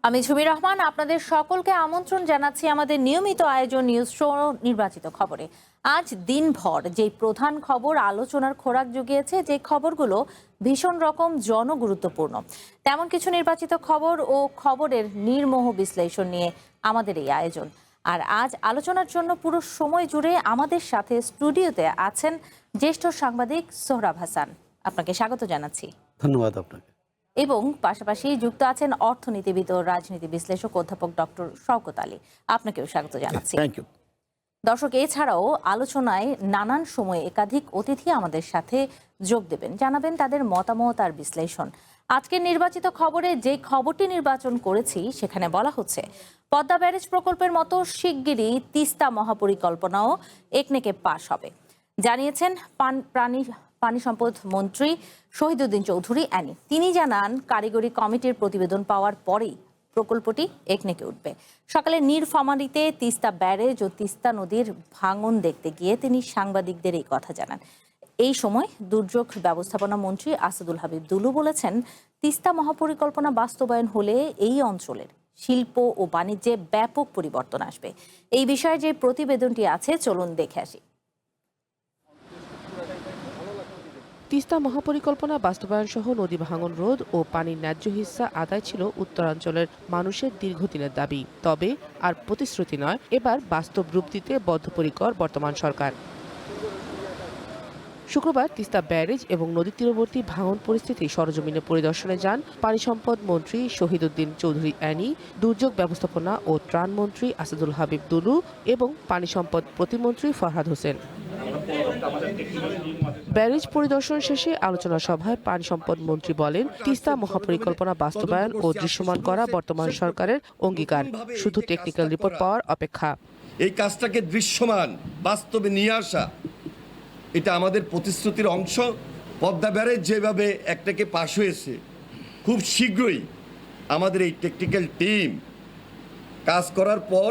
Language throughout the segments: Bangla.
আমি ঝুমি রহমান আপনাদের সকলকে আমন্ত্রণ জানাচ্ছি আমাদের নিয়মিত আয়োজন নিউজ শো নির্বাচিত খবরে। আজ দিনভর যে প্রধান খবর আলোচনার খোরাক জুগিয়েছে, যে খবরগুলো ভীষণ রকম জনগুরুত্বপূর্ণ, তেমন কিছু নির্বাচিত খবর ও খবরের নির্মোহ বিশ্লেষণ নিয়ে আমাদের এই আয়োজন। আর আজ আলোচনার জন্য পুরো সময় জুড়ে আমাদের সাথে স্টুডিওতে আছেন জ্যেষ্ঠ সাংবাদিক সোহরাব হাসান। আপনাকে স্বাগত জানাচ্ছি। ধন্যবাদ আপনাকে। এবং পাশাপাশি যুক্ত আছেন অর্থনীতিবিদ ও রাজনীতি বিশ্লেষক অধ্যাপক ডক্টর শওকত আলী। আপনাকেও স্বাগত জানাচ্ছি। Thank you. দর্শক, এছাড়াও আলোচনায় নানান সময়ে একাধিক অতিথি আমাদের সাথে যোগ দেবেন, জানাবেন তাদের মতামত আর বিশ্লেষণ। আজকের নির্বাচিত খবরে যে খবরটি নির্বাচন করেছি সেখানে বলা হচ্ছে, পদ্মা ব্যারেজ প্রকল্পের মতো শিগগিরই তিস্তা মহাপরিকল্পনাও একনেকে পাশ হবে, জানিয়েছেন পানি সম্পদ মন্ত্রী শহীদুদ্দিন চৌধুরী অ্যানি। তিনি জানান, কারিগরি কমিটির প্রতিবেদন পাওয়ার পরেই প্রকল্পটি একনেকে উঠবে। সকালে নীরফামারীতে তিস্তা ব্যারেজ ও তিস্তা নদীর ভাঙন দেখতে গিয়ে তিনি সাংবাদিকদের এই কথা জানান। এই সময় দুর্যোগ ব্যবস্থাপনা মন্ত্রী আসাদুল হাবিব দুলু বলেছেন, তিস্তা মহাপরিকল্পনা বাস্তবায়ন হলে এই অঞ্চলের শিল্প ও বাণিজ্যে ব্যাপক পরিবর্তন আসবে। এই বিষয়ে যে প্রতিবেদনটি আছে, চলুন দেখে আসি। তিস্তা মহাপরিকল্পনা বাস্তবায়ন সহ নদী ভাঙন রোধ ও পানির ন্যায্য হিস্সা আদায় ছিল উত্তরাঞ্চলের মানুষের দীর্ঘদিনের দাবি। তবে আর প্রতিশ্রুতি নয়, এবার বাস্তব রূপ দিতে বদ্ধপরিকর বর্তমান সরকার। শুক্রবার তিস্তা ব্যারেজ এবং নদী তীরবর্তী ভাঙন পরিস্থিতি সরজমিনে পরিদর্শনে যান পানি সম্পদ মন্ত্রী শহীদুদ্দিন চৌধুরী অ্যানি, দুর্যোগ ব্যবস্থাপনা ও ত্রাণ মন্ত্রী আসাদুল হাবিব দুলু এবং পানি সম্পদ প্রতিমন্ত্রী ফরহাদ হোসেন। ব্যারেজ পরিদর্শন শেষে আলোচনা সভায় পানি সম্পদ মন্ত্রী বলেন, তিস্তা মহাপরিকল্পনা বাস্তবায়ন ও দৃশ্যমান করা বর্তমান সরকারের অঙ্গীকার, শুধু টেকনিক্যাল রিপোর্ট পাওয়ার অপেক্ষা। এই কাজটাকে দৃশ্যমান বাস্তবে নিয়ে আসা, এটা আমাদের প্রতিশ্রুতির অংশ। পদ্মা ব্যারেজ যেভাবে একটাকে পাশ হয়েছে, খুব শীঘ্রই আমাদের এই টেকনিক্যাল টিম কাজ করার পর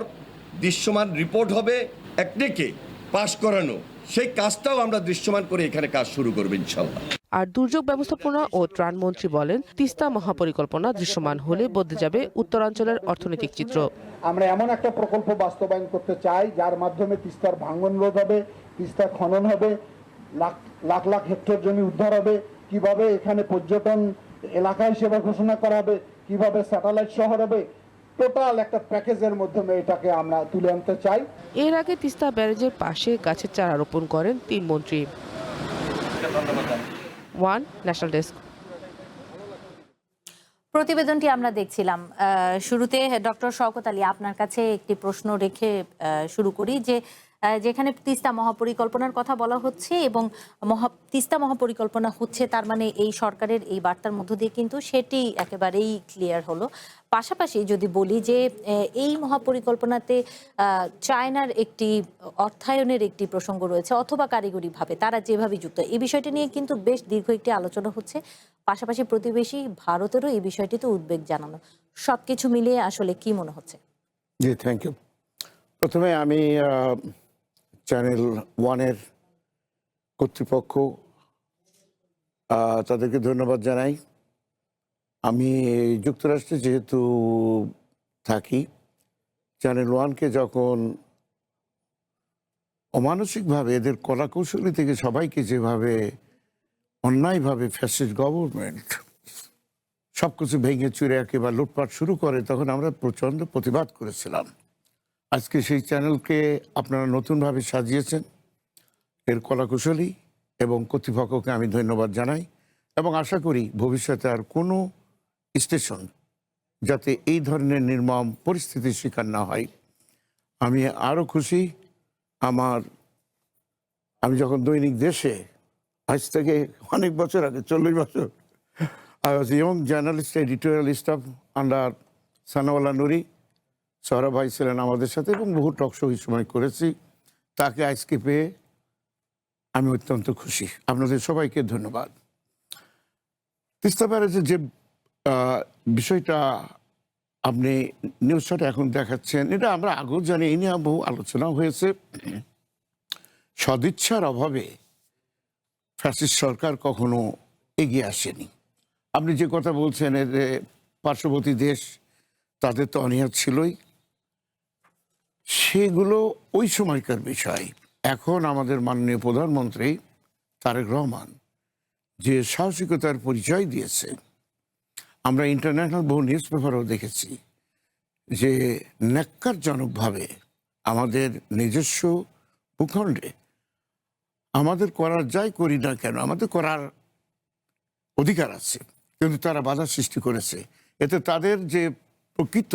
দৃশ্যমান রিপোর্ট হবে একটাকে পাশ করানো, সেই কাজটাও আমরা দৃশ্যমান করে এখানে কাজ শুরু করবো ইনশাআল্লাহ। আর দুর্যোগ ব্যবস্থাপনা ও ত্রাণ মন্ত্রী বলেন, তিস্তা মহাপরিকল্পনা দৃশ্যমান হলে বদলে যাবে উত্তরাঞ্চলের অর্থনৈতিক চিত্র। আমরা এমন একটা প্রকল্প বাস্তবায়ন করতে চাই যার মাধ্যমে তিস্তার ভাঙন রোধ হবে, তিস্তা খনন হবে, লাখ লাখ হেক্টর জমি উদ্ধার হবে, কিভাবে এখানে পর্যটন এলাকা হিসেবে ঘোষণা করা হবে, কিভাবে স্যাটেলাইট শহর হবে, টোটাল একটা প্যাকেজের মাধ্যমে এটাকে আমরা তুলে আনতে চাই। এর আগে তিস্তা ব্যারেজের পাশে গাছের চারা রোপণ করেন 3 মন্ত্রী। One national desk. প্রতিবেদনটি আমরা দেখছিলাম। শুরুতে ডক্টর শওকত আলী, আপনার কাছে একটি প্রশ্ন রেখে শুরু করি, যে যেখানে তিস্তা মহাপরিকল্পনার কথা বলা হচ্ছে এবং তিস্তা মহাপরিকল্পনা হচ্ছে, তার মানে এই সরকারের এই বার্তার মধ্য দিয়ে কিন্তু সেটি একেবারেই ক্লিয়ার হলো। পাশাপাশি যদি বলি যে এই মহাপরিকল্পনাতে চায়নার একটি অর্থায়নের একটি প্রসঙ্গ রয়েছে, অথবা কারিগরিভাবে তারা যেভাবে যুক্ত, এই বিষয়টি নিয়ে কিন্তু বেশ দীর্ঘ একটি আলোচনা হচ্ছে। পাশাপাশি প্রতিবেশী ভারতেরও এই বিষয়টিতে উদ্বেগ জানানো, সবকিছু মিলিয়ে আসলে কি মনে হচ্ছে? জি, থ্যাংক ইউ। প্রথমে আমি চ্যানেল ওয়ানের কর্তৃপক্ষ তাদেরকে ধন্যবাদ জানাই। আমি যুক্তরাষ্ট্রে যেহেতু থাকি, চ্যানেল ওয়ানকে যখন অমানসিকভাবে এদের কলাকৌশলী থেকে সবাইকে যেভাবে অন্যায়ভাবে ফ্যাসিস্ট গভর্নমেন্ট সব কিছু ভেঙে চুরে একেবারে লুটপাট শুরু করে, তখন আমরা প্রচণ্ড প্রতিবাদ করেছিলাম। আজকে সেই চ্যানেলকে আপনারা নতুনভাবে সাজিয়েছেন, এর কলাকুশলী এবং কর্তৃপক্ষকে আমি ধন্যবাদ জানাই এবং আশা করি ভবিষ্যতে আর কোনো স্টেশন যাতে এই ধরনের নির্মম পরিস্থিতির শিকার না হয়। আমি আরও খুশি, আমি যখন দৈনিক দেশে আজ থেকে অনেক বছর আগে, 40 বছর, I was young journalist, editorial staff under Sanaullah Noori. Sourav ভাই ছিলেন আমাদের সাথে এবং বহু টক শো এই সময় করেছি। তাকে আজকে পেয়ে আমি অত্যন্ত খুশি। আপনাদের সবাইকে ধন্যবাদ। তিস্তা ব্যারেজের যে বিষয়টা আপনি নিউজটা এখন দেখাচ্ছেন, এটা আমরা আগেও জানি, এই নিয়ে বহু আলোচনা হয়েছে। সদিচ্ছার অভাবে ফ্যাসিস্ট সরকার কখনো এগিয়ে আসেনি। আপনি যে কথা বলছেন, এর পার্শ্ববর্তী দেশ তাদের তো অনীহা ছিলই, সেগুলো ওই সময়কার বিষয়। এখন আমাদের মাননীয় প্রধানমন্ত্রী তারেক রহমান যে সাহসিকতার পরিচয় দিয়েছে, আমরা ইন্টারন্যাশনাল বহু নিউজ পেপারও দেখেছি যে ন্যাক্কারজনকভাবে আমাদের নিজস্ব ভূখণ্ডে আমাদের করার যাই করি না কেন, আমাদের করার অধিকার আছে, কিন্তু তারা বাধা সৃষ্টি করেছে। এতে তাদের যে প্রকৃত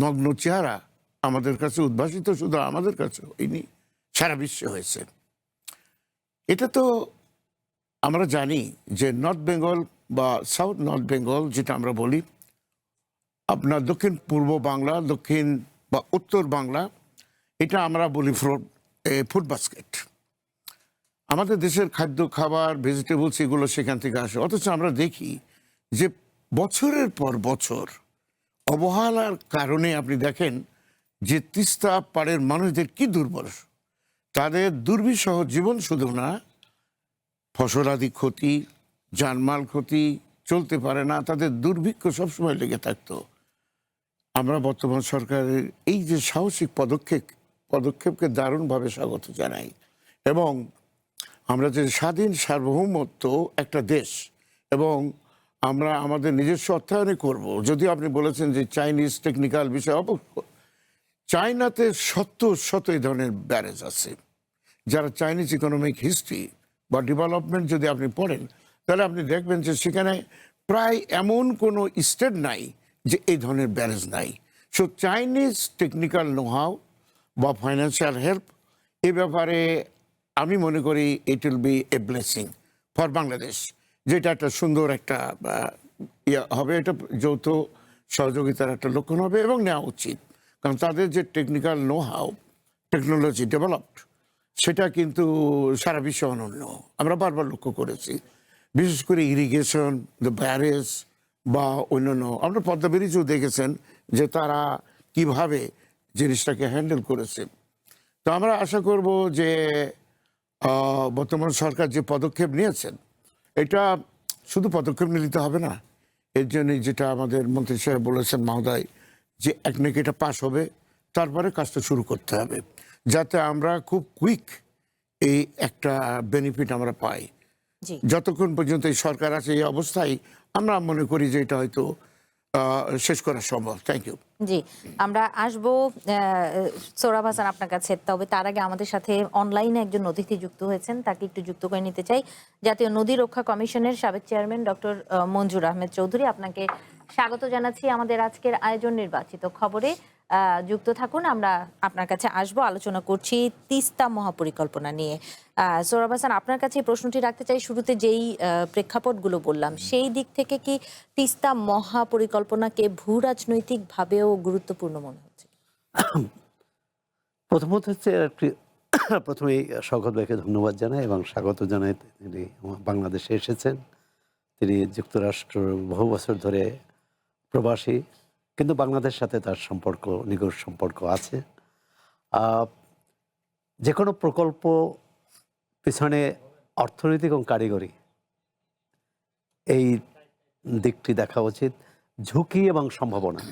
নগ্ন চেহারা আমাদের কাছে উদ্ভাসিত, শুধু আমাদের কাছে হয়নি, সারা বিশ্বে হয়েছে। এটা তো আমরা জানি যে নর্থ বেঙ্গল বা সাউথ নর্থ বেঙ্গল যেটা আমরা বলি, আপনার দক্ষিণ পূর্ব বাংলা, দক্ষিণ বা উত্তর বাংলা, এটা আমরা বলি ফুড বাস্কেট। আমাদের দেশের খাদ্য খাবার ভেজিটেবলস এগুলো সেখান থেকে আসে, অথচ আমরা দেখি যে বছরের পর বছর অবহেলার কারণে আপনি দেখেন যে তিস্তা পাড়ের মানুষদের কি দুর্বল, তাদের দুর্বিষহ জীবন শুধু না, ফসলাদি ক্ষতি, জানমাল ক্ষতি, চলতে পারে না, তাদের দুর্ভিক্ষ সবসময় লেগে থাকতো। আমরা বর্তমান সরকারের এই যে সাহসিক পদক্ষেপকে দারুণভাবে স্বাগত জানাই। এবং আমরা যে স্বাধীন সার্বভৌমত্ব একটা দেশ, এবং আমরা আমাদের নিজস্ব অর্থায়নে করব। যদিও আপনি বলেছেন যে চাইনিজ টেকনিক্যাল বিষয়, চায়নাতে শত এই ধরনের ব্যারেজ আছে। যারা চাইনিজ ইকোনমিক হিস্ট্রি বা ডেভেলপমেন্ট যদি আপনি পড়েন, তাহলে আপনি দেখবেন যে সেখানে প্রায় এমন কোনো স্টেট নাই যে এই ধরনের ব্যারেজ নাই। সো চাইনিজ টেকনিক্যাল নোহাউ বা ফাইন্যান্সিয়াল হেল্প, এ ব্যাপারে আমি মনে করি it will B A blessing for Bangladesh, যেটা একটা সুন্দর একটা হবে, এটা যৌথ সহযোগিতার একটা লক্ষণ হবে এবং নেওয়া উচিত। কারণ তাদের যে টেকনিক্যাল নোহাউ, টেকনোলজি ডেভেলপড, সেটা কিন্তু সারা বিশ্বে অনন্য। আমরা বারবার লক্ষ্য করেছি, বিশেষ করে ইরিগেশন, দ্য ব্যারেজ বা অন্যান্য, আমরা পদ্মা ব্রিজও দেখেছেন যে তারা কিভাবে জিনিসটাকে হ্যান্ডেল করেছে। তো আমরা আশা করব যে বর্তমান সরকার যে পদক্ষেপ নিয়েছেন, এটা শুধু পদক্ষেপ নিতে হবে না, এর জন্য যেটা আমাদের মন্ত্রী সাহেব বলেছেন মহোদয়, যে এক নাকি এটা পাস হবে, তারপরে কাজটা শুরু করতে হবে, যাতে আমরা খুব কুইক এই একটা বেনিফিট আমরা পাই। জি যতক্ষণ পর্যন্ত এই সরকার আছে এই অবস্থায়, আমরা মনে করি যে এটা হয়তো শেষ করা সম্ভব। Thank you. জি, আমরা আসবো সোহরাব হাসান আপনার কাছে। তবে তার আগে আমাদের সাথে অনলাইনে একজন অতিথি যুক্ত হয়েছেন, তাকে একটু যুক্ত করে নিতে চাই। জাতীয় নদী রক্ষা কমিশনের সাবেক চেয়ারম্যান ডক্টর মঞ্জুর আহমেদ চৌধুরী, আপনাকে স্বাগত জানাচ্ছি আমাদের আজকের আয়োজন নির্বাচিত খবরে। যুক্ত থাকুন, আমরা আপনার কাছে আসবো। আলোচনা করছি তিস্তা মহাপরিকল্পনা নিয়ে। সোহরাব হাসান, আপনার কাছে এই প্রশ্নটি রাখতে চাই, শুরুতে যেই প্রেক্ষাপটগুলো বললাম, সেই দিক থেকে কি তিস্তা মহাপরিকল্পনাকে ভূ রাজনৈতিক ভাবেও গুরুত্বপূর্ণ মনে হচ্ছে? প্রথমত হচ্ছে প্রথমেই শওকত ভাইকে ধন্যবাদ জানাই এবং স্বাগত জানাই। তিনি বাংলাদেশে এসেছেন, তিনি যুক্তরাষ্ট্র বহু বছর ধরে প্রবাসী, কিন্তু বাংলাদেশের সাথে তার সম্পর্ক, নিকট সম্পর্ক আছে। যে কোনো প্রকল্প পিছনে অর্থনৈতিক এবং কারিগরি এই দিকটি দেখা উচিত, ঝুঁকি এবং সম্ভাবনা।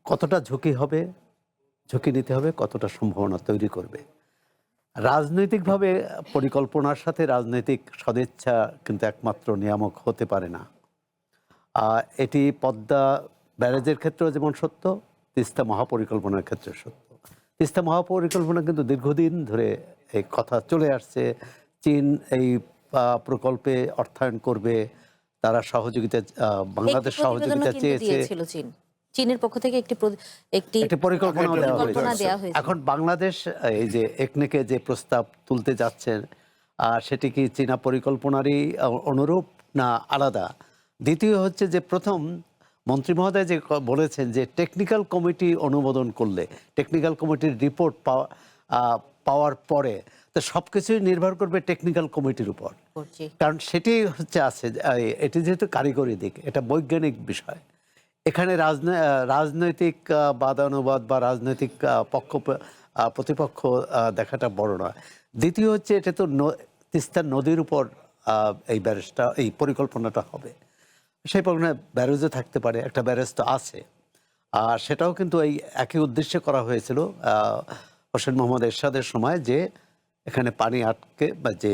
কতটা ঝুঁকি হবে, ঝুঁকি নিতে হবে, কতটা সম্ভাবনা তৈরি করবে। রাজনৈতিকভাবে পরিকল্পনার সাথে রাজনৈতিক সদিচ্ছা কিন্তু একমাত্র নিয়ামক হতে পারে না। এটি পদ্মা ব্যারেজের ক্ষেত্রেও যেমন সত্য, তিস্তা মহাপরিকল্পনার ক্ষেত্রে সত্য। তিস্তা মহাপরিকল্পনা কিন্তু দীর্ঘদিন ধরে এই কথা চলে আসছে, চীন এই প্রকল্পে অর্থায়ন করবে, তারা সহযোগিতা, বাংলাদেশ সহযোগিতা চেয়েছে। চীনের পক্ষ থেকে একটি পরিকল্পনা দেওয়া হয়েছে। এখন বাংলাদেশ এই যে একনেকে যে প্রস্তাব তুলতে যাচ্ছেন, সেটি কি চীনা পরিকল্পনারই অনুরূপ না আলাদা? দ্বিতীয় হচ্ছে যে প্রথম মন্ত্রী মহোদয় যে বলেছেন যে টেকনিক্যাল কমিটি অনুমোদন করলে, টেকনিক্যাল কমিটির রিপোর্ট পাওয়ার পরে তো সবকিছুই নির্ভর করবে টেকনিক্যাল কমিটির উপর, কারণ সেটি হচ্ছে আছে, এটি যেহেতু কারিগরি দিক, এটা বৈজ্ঞানিক বিষয়। এখানে রাজনৈতিক বাদানুবাদ বা রাজনৈতিক প্রতিপক্ষ দেখাটা বড় নয়। দ্বিতীয় হচ্ছে এটা তো তিস্তা নদীর উপর এই ব্যারেজটা, এই পরিকল্পনাটা হবে। সেই পরিমাণে ব্যারেজও থাকতে পারে, একটা ব্যারেজ তো আছে। আর সেটাও কিন্তু এই একই উদ্দেশ্যে করা হয়েছিল হোসেন মোহাম্মদ এরশাদের সময়, যে এখানে পানি আটকে বা যে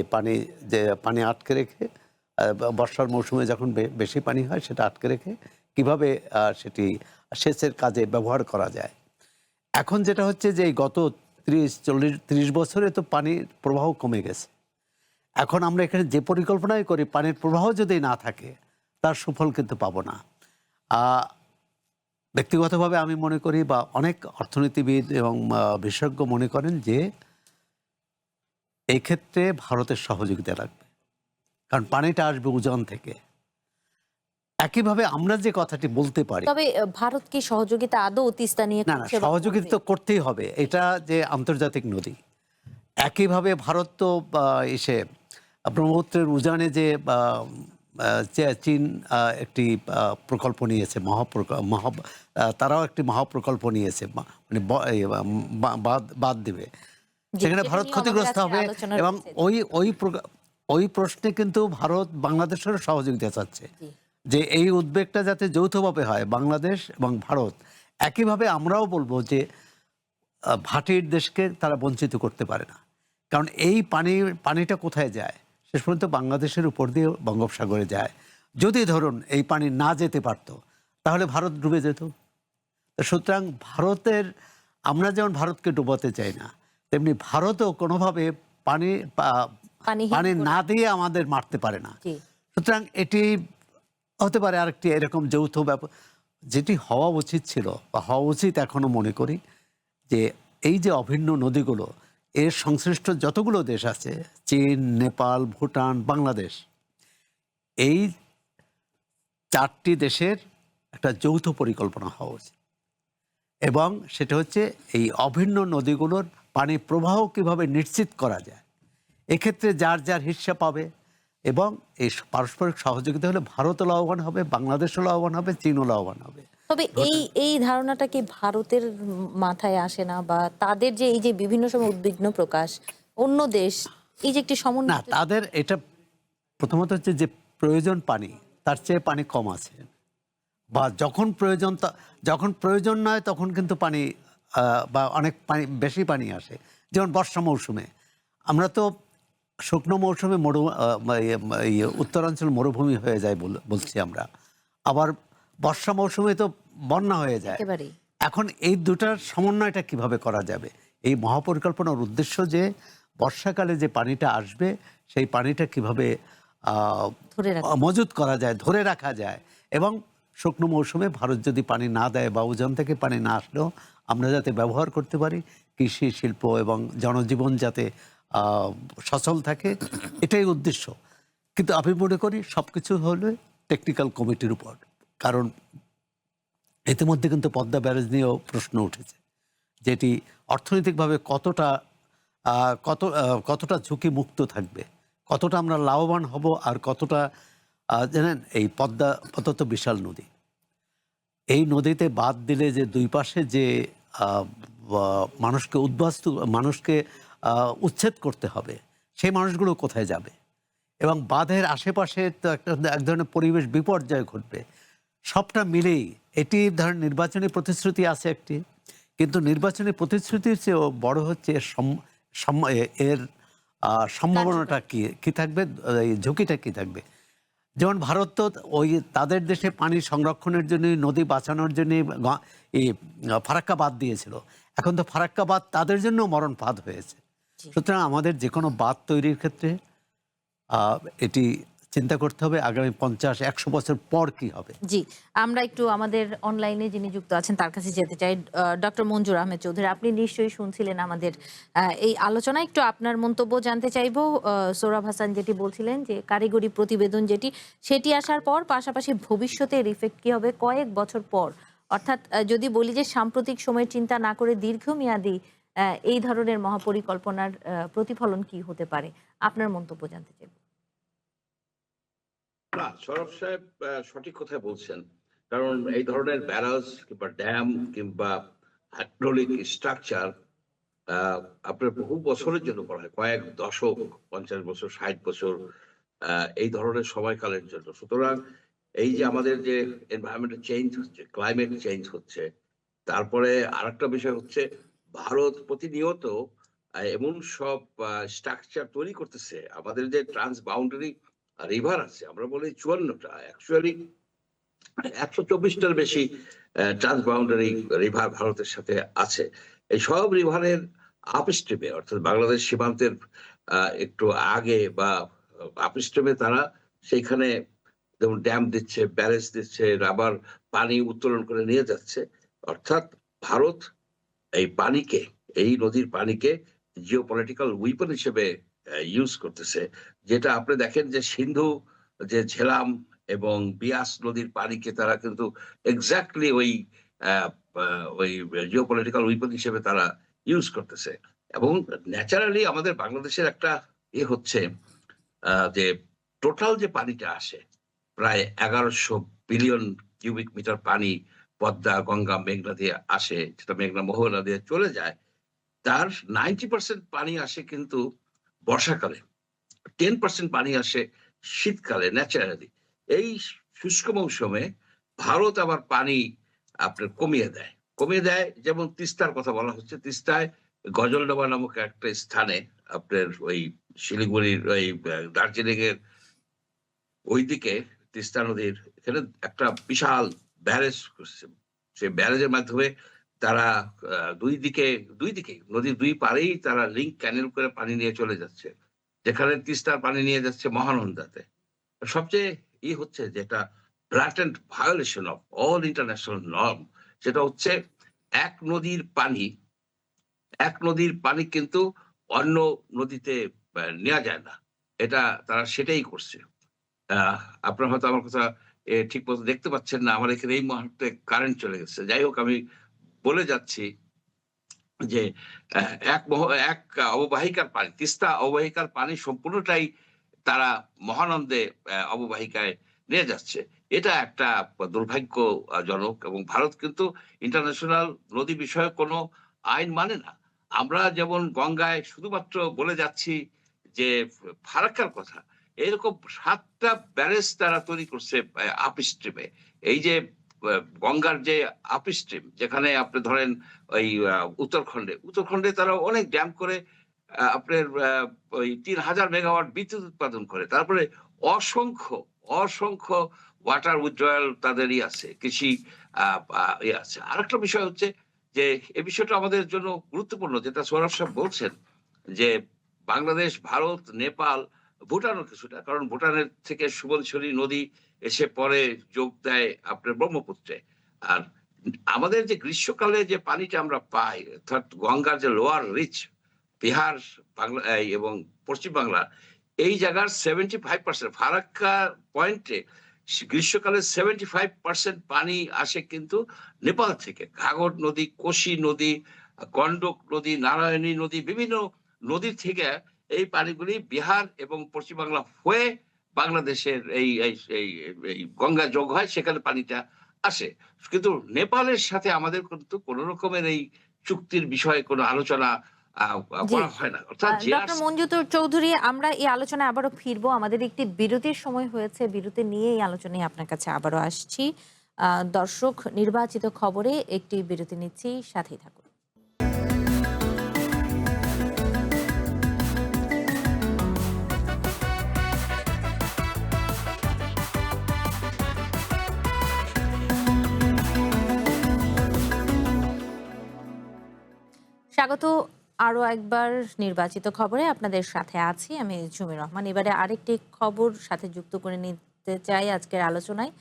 পানি আটকে রেখে বর্ষার মৌসুমে যখন বেশি পানি হয় সেটা আটকে রেখে কিভাবে সেটি সেচের কাজে ব্যবহার করা যায়। এখন যেটা হচ্ছে যে এই গত 30 বছরে তো পানির প্রবাহ কমে গেছে। এখন আমরা এখানে যে পরিকল্পনাই করি, পানির প্রবাহ যদি না থাকে তার সুফল কিন্তু পাবো না। ব্যক্তিগতভাবে আমি মনে করি, বা অনেক অর্থনীতিবিদ এবং বিশেষজ্ঞ মনে করেন, যে এই ক্ষেত্রে ভারতের সহযোগিতা লাগবে, কারণ পানিটা আসবে উজান থেকে। একইভাবে আমরা যে কথাটি বলতে পারি, তবে ভারত কি সহযোগিতা আদৌ তিস্তা নিয়ে না করছে বা সহযোগিতা তো করবে? করতেই হবে, এটা যে আন্তর্জাতিক নদী। একইভাবে ভারত তো ব্রহ্মপুত্রের উজানে যে চীন একটি প্রকল্প নিয়েছে, তারাও একটি মহাপ্রকল্প নিয়েছে, মানে বাদ দিবে, জি, সেখানে এটা ভারত নিয়েও ক্ষতিগ্রস্ত আমাদের হবে। আজকে আলোচনা এবং রয়েছে। ওই প্রশ্নে কিন্তু ভারত বাংলাদেশের সহযোগিতা চাচ্ছে, জি। যে এই উদ্বেগটা যাতে যৌথভাবে হয়, বাংলাদেশ এবং ভারত। একইভাবে আমরাও বলবো যে ভাটির দেশকে তারা বঞ্চিত করতে পারে না, কারণ এই পানিটা কোথায় যায়? শেষ পর্যন্ত বাংলাদেশের উপর দিয়ে বঙ্গোপসাগরে যায়। যদি ধরুন এই পানি না যেতে পারত, তাহলে ভারত ডুবে যেত। তো সুতরাং আমরা যেমন ভারতকে ডুবাতে চাই না, তেমনি ভারতও কোনোভাবে পানিহীন পানি করে- না দিয়ে আমাদের মারতে পারে না। জি। সুতরাং এটি হতে পারে আরেকটি এরকম যৌথ ব্যাপার, যেটি হওয়া উচিত ছিল বা হওয়া উচিত এখনো মনে করি, যে এই যে অভিন্ন নদীগুলো, এর সংশ্লিষ্ট যতগুলো দেশ আছে, চীন, নেপাল, ভুটান, বাংলাদেশ, এই 4টি দেশের একটা যৌথ পরিকল্পনা হওয়া উচিত। এবং সেটা হচ্ছে এই অভিন্ন নদীগুলোর পানি প্রবাহ কিভাবে নিশ্চিত করা যায়। এক্ষেত্রে যার যার হিস্সা পাবে, এবং এই পারস্পরিক সহযোগিতা হলে ভারতও লাভবান হবে, বাংলাদেশও লাভবান হবে, চীনও লাভবান হবে। তবে এই ধারণাটা কি ভারতের মাথায় আসে না, বা তাদের যে এই যে বিভিন্ন সময় উদ্বিগ্ন প্রকাশ, অন্য দেশ এই যে একটি না, সমন্বিত তাদের এটা প্রথমত হচ্ছে যে প্রয়োজন পানি, তার চেয়ে পানি কম আছে, বা যখন প্রয়োজন নয় তখন কিন্তু পানি বা অনেক পানি, বেশি পানি আসে। যেমন বর্ষা মৌসুমে আমরা তো শুকনো মৌসুমে উত্তরাঞ্চল মরুভূমি হয়ে যায় বলছি আমরা, আবার বর্ষা মৌসুমে তো বন্যা হয়ে যায়। একেবারেই। এখন এই দুটার সমন্বয়টা কিভাবে করা যাবে? এই মহাপরিকল্পনার উদ্দেশ্য যে বর্ষাকালে যে পানিটা আসবে, সেই পানিটা কিভাবে ধরে রাখা। মজুত করা যায়, ধরে রাখা যায়। এবং শুকনো মৌসুমে ভারত যদি পানি না দেয় বা উজান থেকে পানি না আসলেও আমরা যাতে ব্যবহার করতে পারি, কৃষি, শিল্প এবং জনজীবন যাতে সচল থাকে, এটাই উদ্দেশ্য। কিন্তু আমি মনে করি সব কিছু হলে টেকনিক্যাল কমিটির উপর, কারণ ইতিমধ্যে কিন্তু পদ্মা ব্যারেজ নিয়েও প্রশ্ন উঠেছে, যেটি অর্থনৈতিকভাবে কতটা ঝুঁকি মুক্ত থাকবে, কতটা আমরা লাভবান হব, আর কতটা জানেন এই পদ্মা তো বিশাল নদী। এই নদীতে বাঁধ দিলে যে দুই পাশে যে মানুষকে উচ্ছেদ করতে হবে, সেই মানুষগুলো কোথায় যাবে? এবং বাঁধের আশেপাশে তো এক ধরনের পরিবেশ বিপর্যয় ঘটবে। সবটা মিলেই এটি ধরেন নির্বাচনী প্রতিশ্রুতি আছে একটি, কিন্তু নির্বাচনী প্রতিশ্রুতির চেয়েও বড় হচ্ছে এর সম্ভাবনাটা কি থাকবে, এই ঝুঁকিটা কি থাকবে। যেমন ভারত তো তাদের দেশে পানি সংরক্ষণের জন্য, নদী বাঁচানোর জন্য এই ফারাক্কা বাঁধ দিয়েছিল। এখন তো ফারাক্কা বাঁধ তাদের জন্য মরণ ফাঁদ হয়েছে। সুতরাং আমাদের যে কোনো বাঁধ তৈরির ক্ষেত্রে এটি চিন্তা করতে হবে আগামী 50-100 বছর পর কি হবে। জি, আমরা একটু আমাদের অনলাইনে যিনি যুক্ত আছেন তার কাছে যেতে চাই। ডক্টর মঞ্জুর আহমেদ চৌধুরী, আপনি নিশ্চয়ই শুনছিলেন আমাদের এই আলোচনা। একটু আপনার মন্তব্য জানতে চাইবো। সোহরাব হাসান যেটি বলছিলেন যে কারিগরি প্রতিবেদন সেটি আসার পর পাশাপাশি ভবিষ্যতের ইফেক্ট কি হবে কয়েক বছর পর, অর্থাৎ যদি বলি যে সাম্প্রতিক সময়ের চিন্তা না করে দীর্ঘমেয়াদী এই ধরনের মহাপরিকল্পনার প্রতিফলন কি হতে পারে, আপনার মন্তব্য জানতে চাইব। না, সৌরভ সাহেব সঠিক কথাই বলছেন, কারণ এই ধরনের ব্যারাজ কিংবা ড্যাম কিংবা হাইড্রোলিক স্ট্রাকচার আপনার বহু বছরের জন্য করা হয়, কয়েক দশক, 50 বছর, 60 বছর, এই ধরনের সময়কালের জন্য। সুতরাং এই যে আমাদের যে এনভায়রনমেন্টাল চেঞ্জ হচ্ছে, ক্লাইমেট চেঞ্জ হচ্ছে, তারপরে আরেকটা বিষয় হচ্ছে ভারত প্রতিনিয়ত এমন সব স্ট্রাকচার তৈরি করতেছে, আমাদের যে ট্রান্স বাউন্ডারি রিভার আছে, আমরা বলি 54টা, অ্যাকচুয়ালি 124টার বেশি ট্রান্স বাউন্ডারি রিভার ভারতের সাথে আছে। এই সব রিভারের আপস্ট্রিমে, অর্থাৎ বাংলাদেশ সীমান্তের একটু আগে বা আপস্ট্রিমে তারা সেইখানে যেমন ড্যাম দিচ্ছে, ব্যারেজ দিচ্ছে, আবার পানি উত্তোলন করে নিয়ে যাচ্ছে। অর্থাৎ ভারত এই পানিকে, এই নদীর পানিকে জিওপলিটিক্যাল উইপন হিসেবে ইউজ করতেছে। যেটা আপনি দেখেন যে সিন্ধু, যে ঝেলাম এবং বিয়াস নদীর পানিকে তারা কিন্তু এক্স্যাক্টলি ওই জিওপলিটিক্যাল উইপন হিসেবে তারা ইউজ করতেছে। এবং ন্যাচারালি আমাদের বাংলাদেশের একটা হচ্ছে যে টোটাল যে পানিটা আসে, প্রায় 1100 বিলিয়ন কিউবিক মিটার পানি পদ্মা, গঙ্গা, মেঘনা দিয়ে আসে, যেটা মেঘনা মোহনা দিয়ে চলে যায়। তার 90% পানি আসে কিন্তু বর্ষাকালে, 10% পানি আসে শীতকালে ন্যাচারালি। এই শুষ্ক মৌসুমে ভারত আবার পানি আপনার কমিয়ে দেয়। যেমন তিস্তার কথা বলা হচ্ছে, তিস্তায় গজলডোবা নামক একটা স্থানে আপনার ওই শিলিগুড়ির ওই দার্জিলিং এর ওইদিকে তিস্তা নদীর এখানে একটা বিশাল ব্যারেজ করছে। সেই ব্যারেজের মাধ্যমে তারা দুই দিকে নদীর দুই পারেই তারা লিঙ্ক ক্যানেল করে পানি নিয়ে চলে যাচ্ছে, যেখানে তিস্তার পানি নিয়ে যাচ্ছে মহানন্দাতে। সবচেয়ে হচ্ছে যেটা ব্ল্যাটেন্ট violation of all international norm, সেটা হচ্ছে এক নদীর পানি কিন্তু অন্য নদীতে নেওয়া যায় না। এটা তারা সেটাই করছে। আপনারা হয়তো আমার কথা ঠিক মতো দেখতে পাচ্ছেন না, আমার এখানে এই মুহূর্তে কারেন্ট চলে গেছে। যাই হোক, আমি বলে যাচ্ছি যে এক অববাহিকার পানি, তিস্তা অববাহিকার পানি সম্পূর্ণটাই তারা মহানন্দে অববাহিকায় নিয়ে যাচ্ছে। এটা একটা দুর্ভাগ্যজনক। এবং ভারত কিন্তু ইন্টারন্যাশনাল নদী বিষয়ে কোনো আইন মানে না। আমরা যেমন গঙ্গায় শুধুমাত্র বলে যাচ্ছি যে ফারাক্কার কথা, এরকম 7টা ব্যারেজ তারা তৈরি করছে আপস্ট্রিমে। এই যে গঙ্গার যে আপস্ট্রিম, যেখানে আপনি ধরেন ওই উত্তরখণ্ডে তারা অনেক ড্যাম করে আপনার ওই 3000 মেগাওয়াট বিদ্যুৎ উৎপাদন করে। তারপরে অসংখ্য ওয়াটার উইথড্রয়াল তাদেরই আছে, কৃষি আছে। আরেকটা বিষয় হচ্ছে যে এই বিষয়টা আমাদের জন্য গুরুত্বপূর্ণ, যেটা সৌরভ সাহেব বলছেন যে বাংলাদেশ, ভারত, নেপাল, ভুটানও কিছুটা, কারণ ভুটানের থেকে সুবনশিরি নদী এসে পরে যোগ দেয় আপনার ব্রহ্মপুত্রে। আর আমাদের যে গ্রীষ্মকালে যে পানিটা আমরা পাই, অর্থাৎ গঙ্গার যে লোয়ার রিচ, বিহার, বাংলা এবং পশ্চিম বাংলা, এই জায়গার 75% ফারাক্কা পয়েন্টে গ্রীষ্মকালে 75% পানি আসে কিন্তু নেপাল থেকে। ঘাঘর নদী, কোশি নদী, গন্ডক নদী, নারায়ণী নদী, বিভিন্ন নদী থেকে এই পানিগুলি বিহার এবং পশ্চিম বাংলা হয়ে বাংলাদেশের এই গঙ্গা যোগ হয়, সেখানে পানিটা আসে। কিন্তু নেপালের সাথে আমাদের কিন্তু কোন রকমের এই চুক্তির বিষয়ে কোনো আলোচনা করা হয় না। অর্থাৎ ডক্টর মঞ্জুর চৌধুরী, আমরা এই আলোচনায় আবারও ফিরবো। আমাদের একটি বিরতির সময় হয়েছে, বিরতি নিয়ে এই আলোচনায় আপনার কাছে আবারও আসছি। দর্শক, নির্বাচিত খবরে একটি বিরতি নিচ্ছি, সাথেই থাকুন। স্বাগত আরো একবার নির্বাচিত খবরে, আপনাদের সাথে আছি আমি ঝুমি রহমান। এবারে আরেকটি খবর সাথে যুক্ত করে নিতে চাই আজকের আলোচনায়।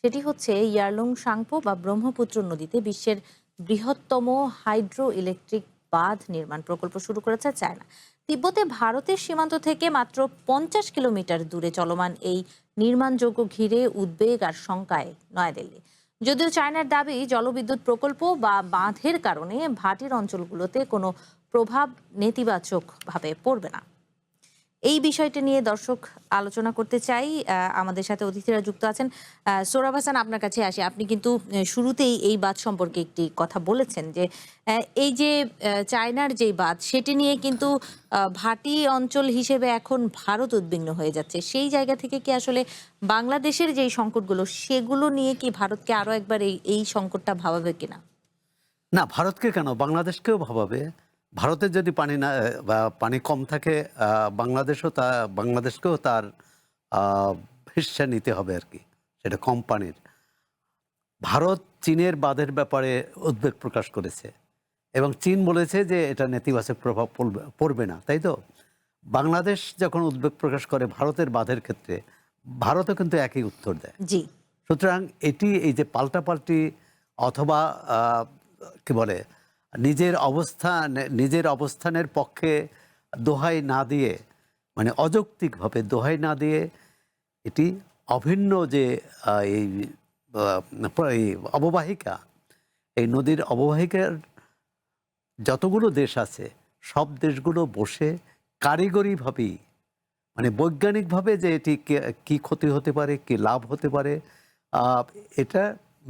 সেটি হচ্ছে ইয়ারলুং সাংপো বা ব্রহ্মপুত্র নদীতে বিশ্বের বৃহত্তম হাইড্রো ইলেকট্রিক বাঁধ নির্মাণ প্রকল্প শুরু করেছে চায়না। তিব্বতে ভারতের সীমান্ত থেকে মাত্র 50 কিলোমিটার দূরে চলমান এই নির্মাণযোগ্য ঘিরে উদ্বেগ আর শঙ্কায় নয়াদিল্লি। যদিও চায়নার দাবি জলবিদ্যুৎ প্রকল্প বা বাঁধের কারণে ভাটির অঞ্চলগুলোতে কোনো প্রভাব নেতিবাচকভাবে পড়বে না। এই বিষয়টি নিয়ে দর্শক আলোচনা করতে চাই। আমাদের সাথে অতিথিরা যুক্ত আছেন। সোহরাব হাসান, আপনার কাছে আসি। আপনি কিন্তু শুরুতেই এই বাঁধ সম্পর্কে একটি কথা বলেছেন যে এই যে চায়নার যে বাঁধ, সেটি নিয়ে কিন্তু ভাটি অঞ্চল হিসেবে এখন ভারত উদ্বিগ্ন হয়ে যাচ্ছে। সেই জায়গা থেকে কি আসলে বাংলাদেশের যেই সংকটগুলো, সেগুলো নিয়ে কি ভারতকে আরো একবার এই সংকটটা ভাবাবে কিনা? না, ভারতকে কেন, বাংলাদেশকেও ভাবাবে। ভারতের যদি পানি না বা পানি কম থাকে, বাংলাদেশকেও তার হিস্সা নিতে হবে আর কি, সেটা কম পানির। ভারত চীনের বাঁধের ব্যাপারে উদ্বেগ প্রকাশ করেছে এবং চীন বলেছে যে এটা নেতিবাচক প্রভাব পড়বে না, তাই তো? বাংলাদেশ যখন উদ্বেগ প্রকাশ করে ভারতের বাঁধের ক্ষেত্রে, ভারতও কিন্তু একই উত্তর দেয়। জি, সুতরাং এই যে পাল্টাপাল্টি অথবা কি বলে নিজের অবস্থানের পক্ষে দোহাই না দিয়ে, মানে অযৌক্তিকভাবে দোহাই না দিয়ে, এটি অভিন্ন যে এই অববাহিকা, এই নদীর অববাহিকার যতগুলো দেশ আছে সব দেশগুলো বসে কারিগরিভাবেই, মানে বৈজ্ঞানিকভাবে যে এটি কি ক্ষতি হতে পারে, কি লাভ হতে পারে, এটা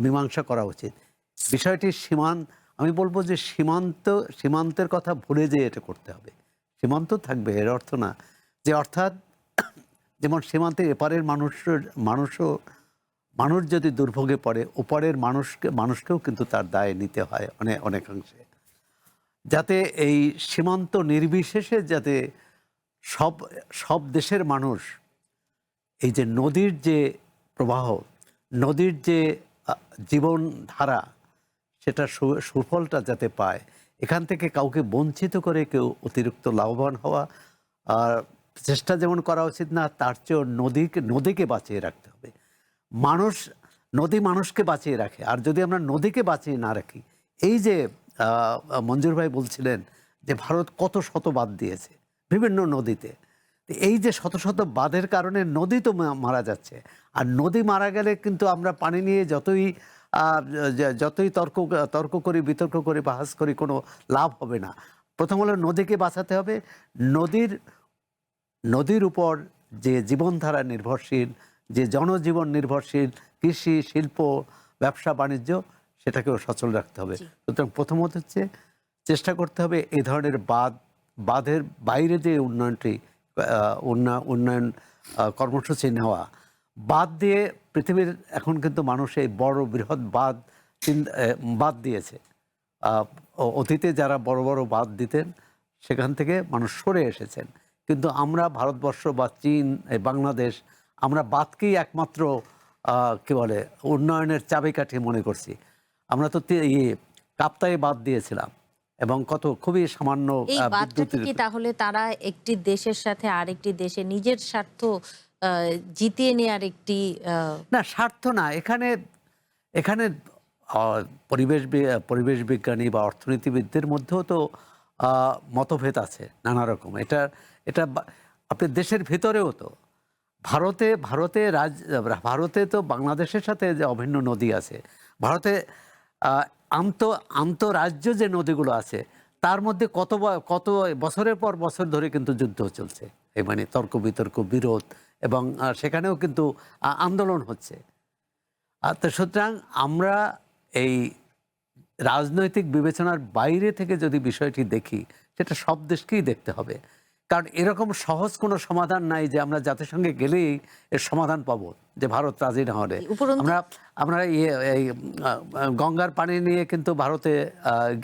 মীমাংসা করা উচিত। বিষয়টি আমি বলবো যে সীমান্তের কথা ভুলে যেয়ে এটা করতে হবে। সীমান্ত থাকবে, এর অর্থ না যে, অর্থাৎ যেমন সীমান্তে এপারের মানুষ যদি দুর্ভোগে পড়ে, ওপারের মানুষকেও কিন্তু তার দায় নিতে হয় অনেকাংশে। যাতে এই সীমান্ত নির্বিশেষে যাতে সব দেশের মানুষ এই যে নদীর যে প্রবাহ, নদীর যে জীবনধারা, সেটা সুফলটা যাতে পায়, এখান থেকে কাউকে বঞ্চিত করে কেউ অতিরিক্ত লাভবান হওয়া আর চেষ্টা যেমন করা উচিত না, তার চেয়েও নদীকে বাঁচিয়ে রাখতে হবে। নদী মানুষকে বাঁচিয়ে রাখে, আর যদি আমরা নদীকে বাঁচিয়ে না রাখি, এই যে মঞ্জুর ভাই বলছিলেন যে ভারত কত শত বাঁধ দিয়েছে বিভিন্ন নদীতে, এই যে শত শত বাঁধের কারণে নদী তো মারা যাচ্ছে। আর নদী মারা গেলে কিন্তু আমরা পানি নিয়ে যতই তর্ক করি, বিতর্ক করি, বাহাস করি, কোনো লাভ হবে না। প্রথম হলো নদীকে বাঁচাতে হবে। নদীর উপর যে জীবনধারা নির্ভরশীল, যে জনজীবন নির্ভরশীল, কৃষি, শিল্প, ব্যবসা বাণিজ্য, সেটাকেও সচল রাখতে হবে। সুতরাং প্রথমত হচ্ছে চেষ্টা করতে হবে এই ধরনের বাঁধের বাইরে যে উন্নয়ন কর্মসূচি নেওয়া। বাঁধ দিয়ে পৃথিবীর এখন কিন্তু মানুষ এই বড় বৃহৎ বাঁধ দিয়েছে। অতীতে যারা বড় বড় বাঁধ দিতেন সেখান থেকে মানুষ সরে এসেছেন, কিন্তু আমরা ভারতবর্ষ বা চীন, বাংলাদেশ, আমরা বাঁধকেই একমাত্র কি বলে উন্নয়নের চাবিকাঠি মনে করছি। আমরা তো কাপ্তাই বাঁধ দিয়েছিলাম এবং খুবই সামান্য এই বাদটা কি তাহলে তারা একটি দেশের সাথে আরেকটি দেশে নিজের স্বার্থ জিতিয়ে নেওয়ার একটি না, স্বার্থ না, এখানে পরিবেশ বিজ্ঞানী বা অর্থনীতিবিদদের মধ্যেও তো মতভেদ আছে নানা রকম। এটা আপনি দেশের ভিতরেও তো ভারতে তো বাংলাদেশের সাথে যে অভিন্ন নদী আছে, ভারতে আন্তঃরাজ্য যে নদীগুলো আছে তার মধ্যে কত বছরের পর বছর ধরে কিন্তু যুদ্ধ চলছে, মানে তর্ক বিতর্ক, বিরোধ, এবং সেখানেও কিন্তু আন্দোলন হচ্ছে। তো সুতরাং আমরা এই রাজনৈতিক বিবেচনার বাইরে থেকে যদি বিষয়টি দেখি, সেটা সব দেশকেই দেখতে হবে। কারণ এরকম সহজ কোনো সমাধান নাই যে আমরা জাতিসংঘে গেলেই এর সমাধান পাবো, যে ভারত রাজি না হলে। আমরা এই গঙ্গার পানি নিয়ে কিন্তু ভারতে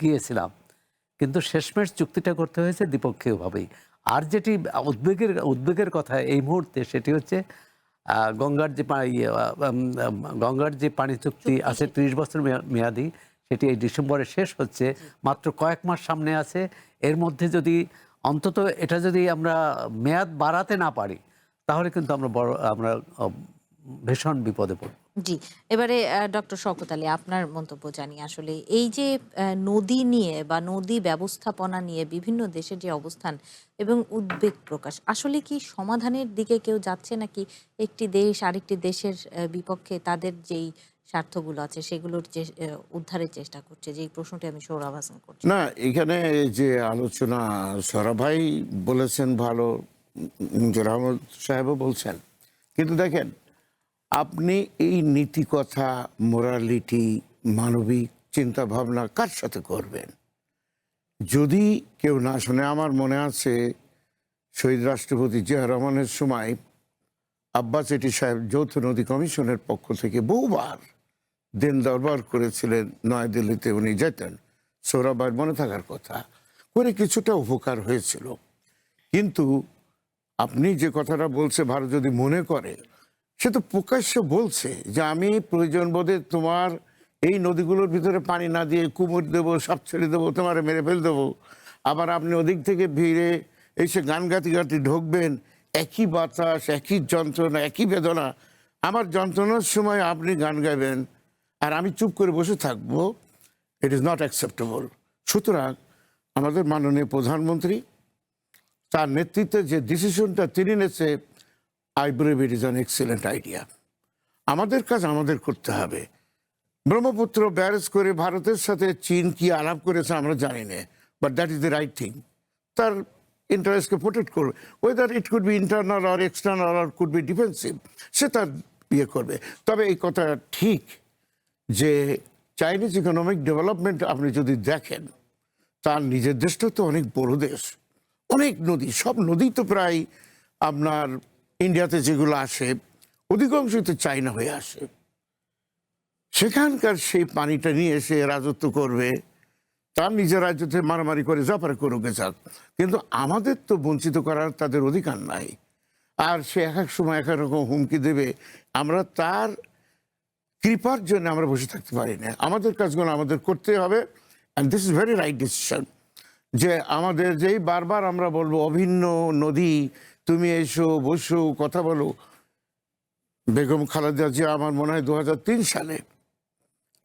গিয়েছিলাম, কিন্তু শেষমেশ চুক্তিটা করতে হয়েছে দ্বিপক্ষীয়ভাবেই। আর যেটি উদ্বেগের কথা এই মুহূর্তে, সেটি হচ্ছে গঙ্গার যে পানি চুক্তি আছে 30 বছর মেয়াদি, সেটি এই ডিসেম্বরে শেষ হচ্ছে, মাত্র কয়েক মাস সামনে আছে। এর মধ্যে যদি অন্তত এটা যদি আমরা মেয়াদ বাড়াতে না পারি, তাহলে কিন্তু আমরা ভীষণ বিপদে পড়ব। জি, এবারে ডক্টর শওকত আলী, আপনার মন্তব্য জানি। আসলে এই যে নদী নিয়ে বা নদী ব্যবস্থাপনা নিয়ে বিভিন্ন দেশের যে অবস্থান এবং উদ্বেগ প্রকাশ, আসলে কি সমাধানের দিকে কেউ যাচ্ছে, নাকি একটি দেশ আরেকটি দেশের বিপক্ষে তাদের যেই স্বার্থগুলো আছে সেগুলোর উদ্ধারের চেষ্টা করছে? যে প্রশ্নটি আমি সৌরভ হাসান করছি। না, এখানে যে আলোচনা সৌরভ ভাই বলেছেন ভালো, মঞ্জুর আহমদ সাহেবও বলছেন, কিন্তু দেখেন আপনি এই নীতি কথা, মোরালিটি, মানবিক চিন্তা ভাবনা কার সাথে করবেন? যদি কেউ না শুনে, আমার মনে আছে শহীদ রাষ্ট্রপতি জিয়া রহমানের সময় আব্বাস এটি সাহেব যৌথ নদী কমিশনের পক্ষ থেকে বহুবার দিন দরবার করেছিলেন, নয়াদিল্লিতে উনি যেতেন, সৌরভের মনে থাকার কথা, করে কিছুটা উপকার হয়েছিল। কিন্তু আপনি যে কথাটা বলছে ভারত যদি মনে করে, সে তো প্রকাশ্যে বলছে যে আমি প্রয়োজন বোধে তোমার এই নদীগুলোর ভিতরে পানি না দিয়ে কুমির দেবো, সাপ ছেড়ে দেবো, তোমার মেরে ফেল দেবো। আবার আপনি ওদিক থেকে ভিড়ে এসে গান গাতি গাতি ঢুকবেন, একই বাতাস, একই যন্ত্রণা, একই বেদনা। আমার যন্ত্রণার সময় আপনি গান গাইবেন আর আমি চুপ করে বসে থাকবো, ইট ইজ নট অ্যাকসেপ্টেবল। সুতরাং আমাদের মাননীয় প্রধানমন্ত্রী তার নেতৃত্বে যে ডিসিশনটা তিনি নিয়েছে, I believe it is an excellent idea. আমাদের কাজ আমাদের করতে হবে। ব্রহ্মপুত্র ব্যারেজ করে ভারতের সাথে চীন কি আলাপ করেছে আমরা জানি না, but that is the right thing. তার ইন্টারেস্টকে প্রোটেক্ট করবে, whether it could be internal or external or could be defensive, সে তার ইয়ে করবে। তবে এই কথা ঠিক যে চাইনিজ ইকোনমিক ডেভেলপমেন্ট আপনি যদি দেখেন, তার নিজের দেশটা তো অনেক বড় দেশ, অনেক নদী, সব নদী তো প্রায় আপনার ইন্ডিয়াতে যেগুলো আসে অধিকাংশই তো চায়না হয়ে আসে। সেখানকার সেই পানিটা নিয়ে এসে রাজত্ব করবে, তার নিজের রাজ্যতে মারামারি করে যা পারে করুক যাক, কিন্তু আমাদের তো বঞ্চিত করার তাদের অধিকার নাই। আর সে এক এক সময় এক এক রকম হুমকি দেবে, আমরা তার কৃপার জন্য আমরা বসে থাকতে পারি না। আমাদের কাজগুলো আমাদের করতে হবে, and this is very right decision. যে আমাদের যেই বারবার আমরা বলবো অভিন্ন নদী, তুমি এসো বসো কথা বলো। বেগম খালেদা জিয়া আমার মনে হয় 2003 সালে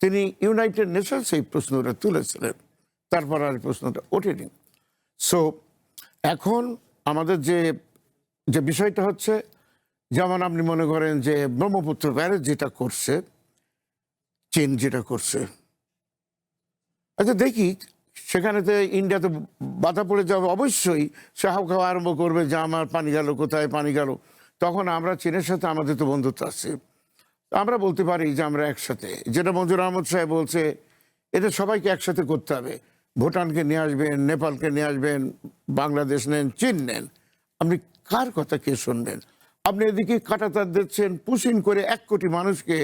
তিনি ইউনাইটেড নেশনস এই প্রশ্নটা তুলেছিলেন, তারপর আর প্রশ্নটা ওঠেনি। সো এখন আমাদের যে যে বিষয়টা হচ্ছে, যেমন আপনি মনে করেন যে ব্রহ্মপুত্র ব্যারেজ যেটা করছে, চীন যেটা করছে, আচ্ছা দেখি সেখানেতে ইন্ডিয়াতে বাধা পড়ে যাবে, অবশ্যই সাহাব খাওয়া আরম্ভ করবে যে আমার পানি গেল কোথায়, পানি গেল। তখন আমরা চীনের সাথে আমাদের তো বন্ধুত্ব আছে, আমরা বলতে পারি যে আমরা একসাথে, যেটা মঞ্জুর আহমদ সাহেব বলছে, এটা সবাইকে একসাথে করতে হবে। ভুটানকে নিয়ে আসবেন, নেপালকে নিয়ে আসবেন, বাংলাদেশ নেন, চীন নেন, আপনি কার কথা কে শুনবেন? আপনি এদিকে কাঁটাতার দিচ্ছেন, পুশিন করে 1 কোটি মানুষকে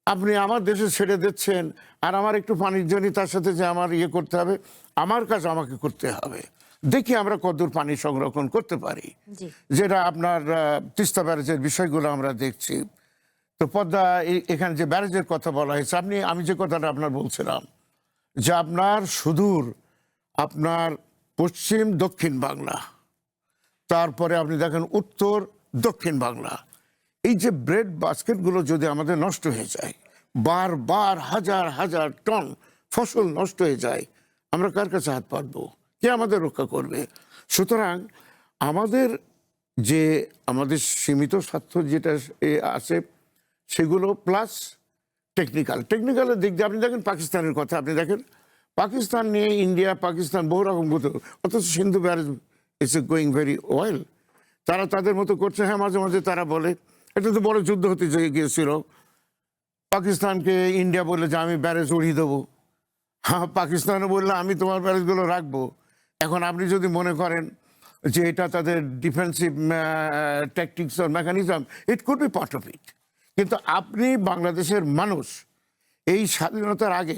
আপনি আমার দেশে ছেড়ে দিচ্ছেন, আর আমার একটু পানির জন্য তার সাথে যে আমার ইয়ে করতে হবে, আমার কাজ আমাকে করতে হবে। দেখি আমরা কতদূর পানি সংরক্ষণ করতে পারি। জি। যেটা আপনার তিস্তা ব্যারেজের বিষয়গুলো আমরা দেখছি। তো পদ্মা এখানে যে ব্যারেজের কথা বলা হয়েছে, আমি যে কথাটা আপনার বলছিলাম যে আপনার সুদূর আপনার পশ্চিম দক্ষিণ বাংলা, তারপরে আপনি দেখেন উত্তর দক্ষিণ বাংলা, এই যে ব্রেড বাস্কেটগুলো যদি আমাদের নষ্ট হয়ে যায়, বারবার হাজার হাজার টন ফসল নষ্ট হয়ে যায়, আমরা কার কাছে হাত পাতবো? কে আমাদের রক্ষা করবে? সুতরাং আমাদের যে আমাদের সীমিত স্বার্থ যেটা আছে সেগুলো প্লাস টেকনিক্যালের দিক দিয়ে আপনি দেখেন পাকিস্তানের কথা, আপনি দেখেন পাকিস্তান নিয়ে ইন্ডিয়া পাকিস্তান বহু রকম হতো, অথচ Sindhu barrage it's going very well. তারা তাদের মতো করছে। হ্যাঁ, মাঝে মাঝে তারা বলে এটা তো বড় যুদ্ধ হতে গিয়েছিল, পাকিস্তানকে ইন্ডিয়া বললে যে আমি ব্যারেজ উড়িয়ে দেবো, হ্যাঁ পাকিস্তানও বললে আমি তোমার ব্যারেজগুলো রাখবো। এখন আপনি যদি মনে করেন যে এটা তাদের defensive tactics or mechanism, it could B part of it. কিন্তু আপনি বাংলাদেশের মানুষ এই স্বাধীনতার আগে,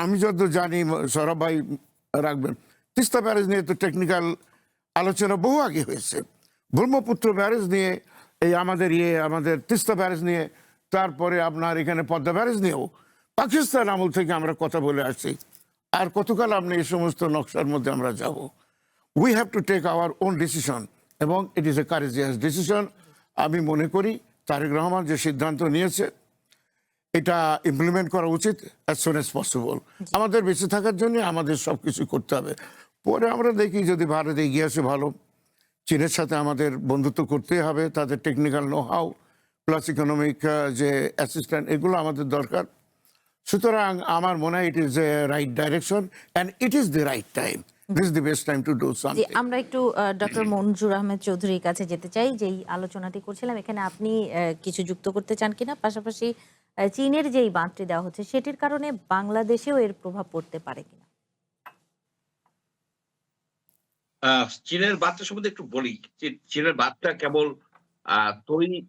আমি যত জানি সৌরভ ভাই রাখবেন, তিস্তা ব্যারেজ নিয়ে তো টেকনিক্যাল আলোচনা বহু আগে হয়েছে, ব্রহ্মপুত্র ব্যারেজ নিয়ে এই আমাদের তিস্তা ব্যারেজ নিয়ে, তারপরে আপনার এখানে পদ্মা ব্যারেজ নিয়েও পাকিস্তান আমল থেকে আমরা কথা বলে আসছি। আর কতকাল আপনি এই সমস্ত নকশার মধ্যে আমরা যাব? We have to take our own decision, এবং it is a courageous decision. আমি মনে করি তারেক রহমান যে সিদ্ধান্ত নিয়েছে এটা ইমপ্লিমেন্ট করা উচিত অ্যাজ সুন অ্যাজ পসিবল। আমাদের বেঁচে থাকার জন্য আমাদের সব কিছু করতে হবে। পরে আমরা দেখি যদি ভারত এগিয়ে আসে ভালো, চীনের সাথে আমাদের বন্ধুত্ব করতে হবে, তাদের technical know how plus economic যে অ্যাসিস্ট্যান্ট, এগুলো আমাদের দরকার। সুতরাং আমার মনে হয় ইট is A right direction and it is the right time, this is the best time to do G, something. আমরা একটু ডক্টর মঞ্জুর আহমেদ চৌধুরীর কাছে যেতে চাই। যেই আলোচনাটি করছিলাম এখানে আপনি কিছু যুক্ত করতে চান কিনা? পাশাপাশি চীনের যেই বাঁধটি দেওয়া হচ্ছে সেটির কারণে বাংলাদেশেও এর প্রভাব পড়তে পারে কিনা? চীনের বার্তা সম্বন্ধে একটু বলি। চীনের বার্তা কেবল তৈরি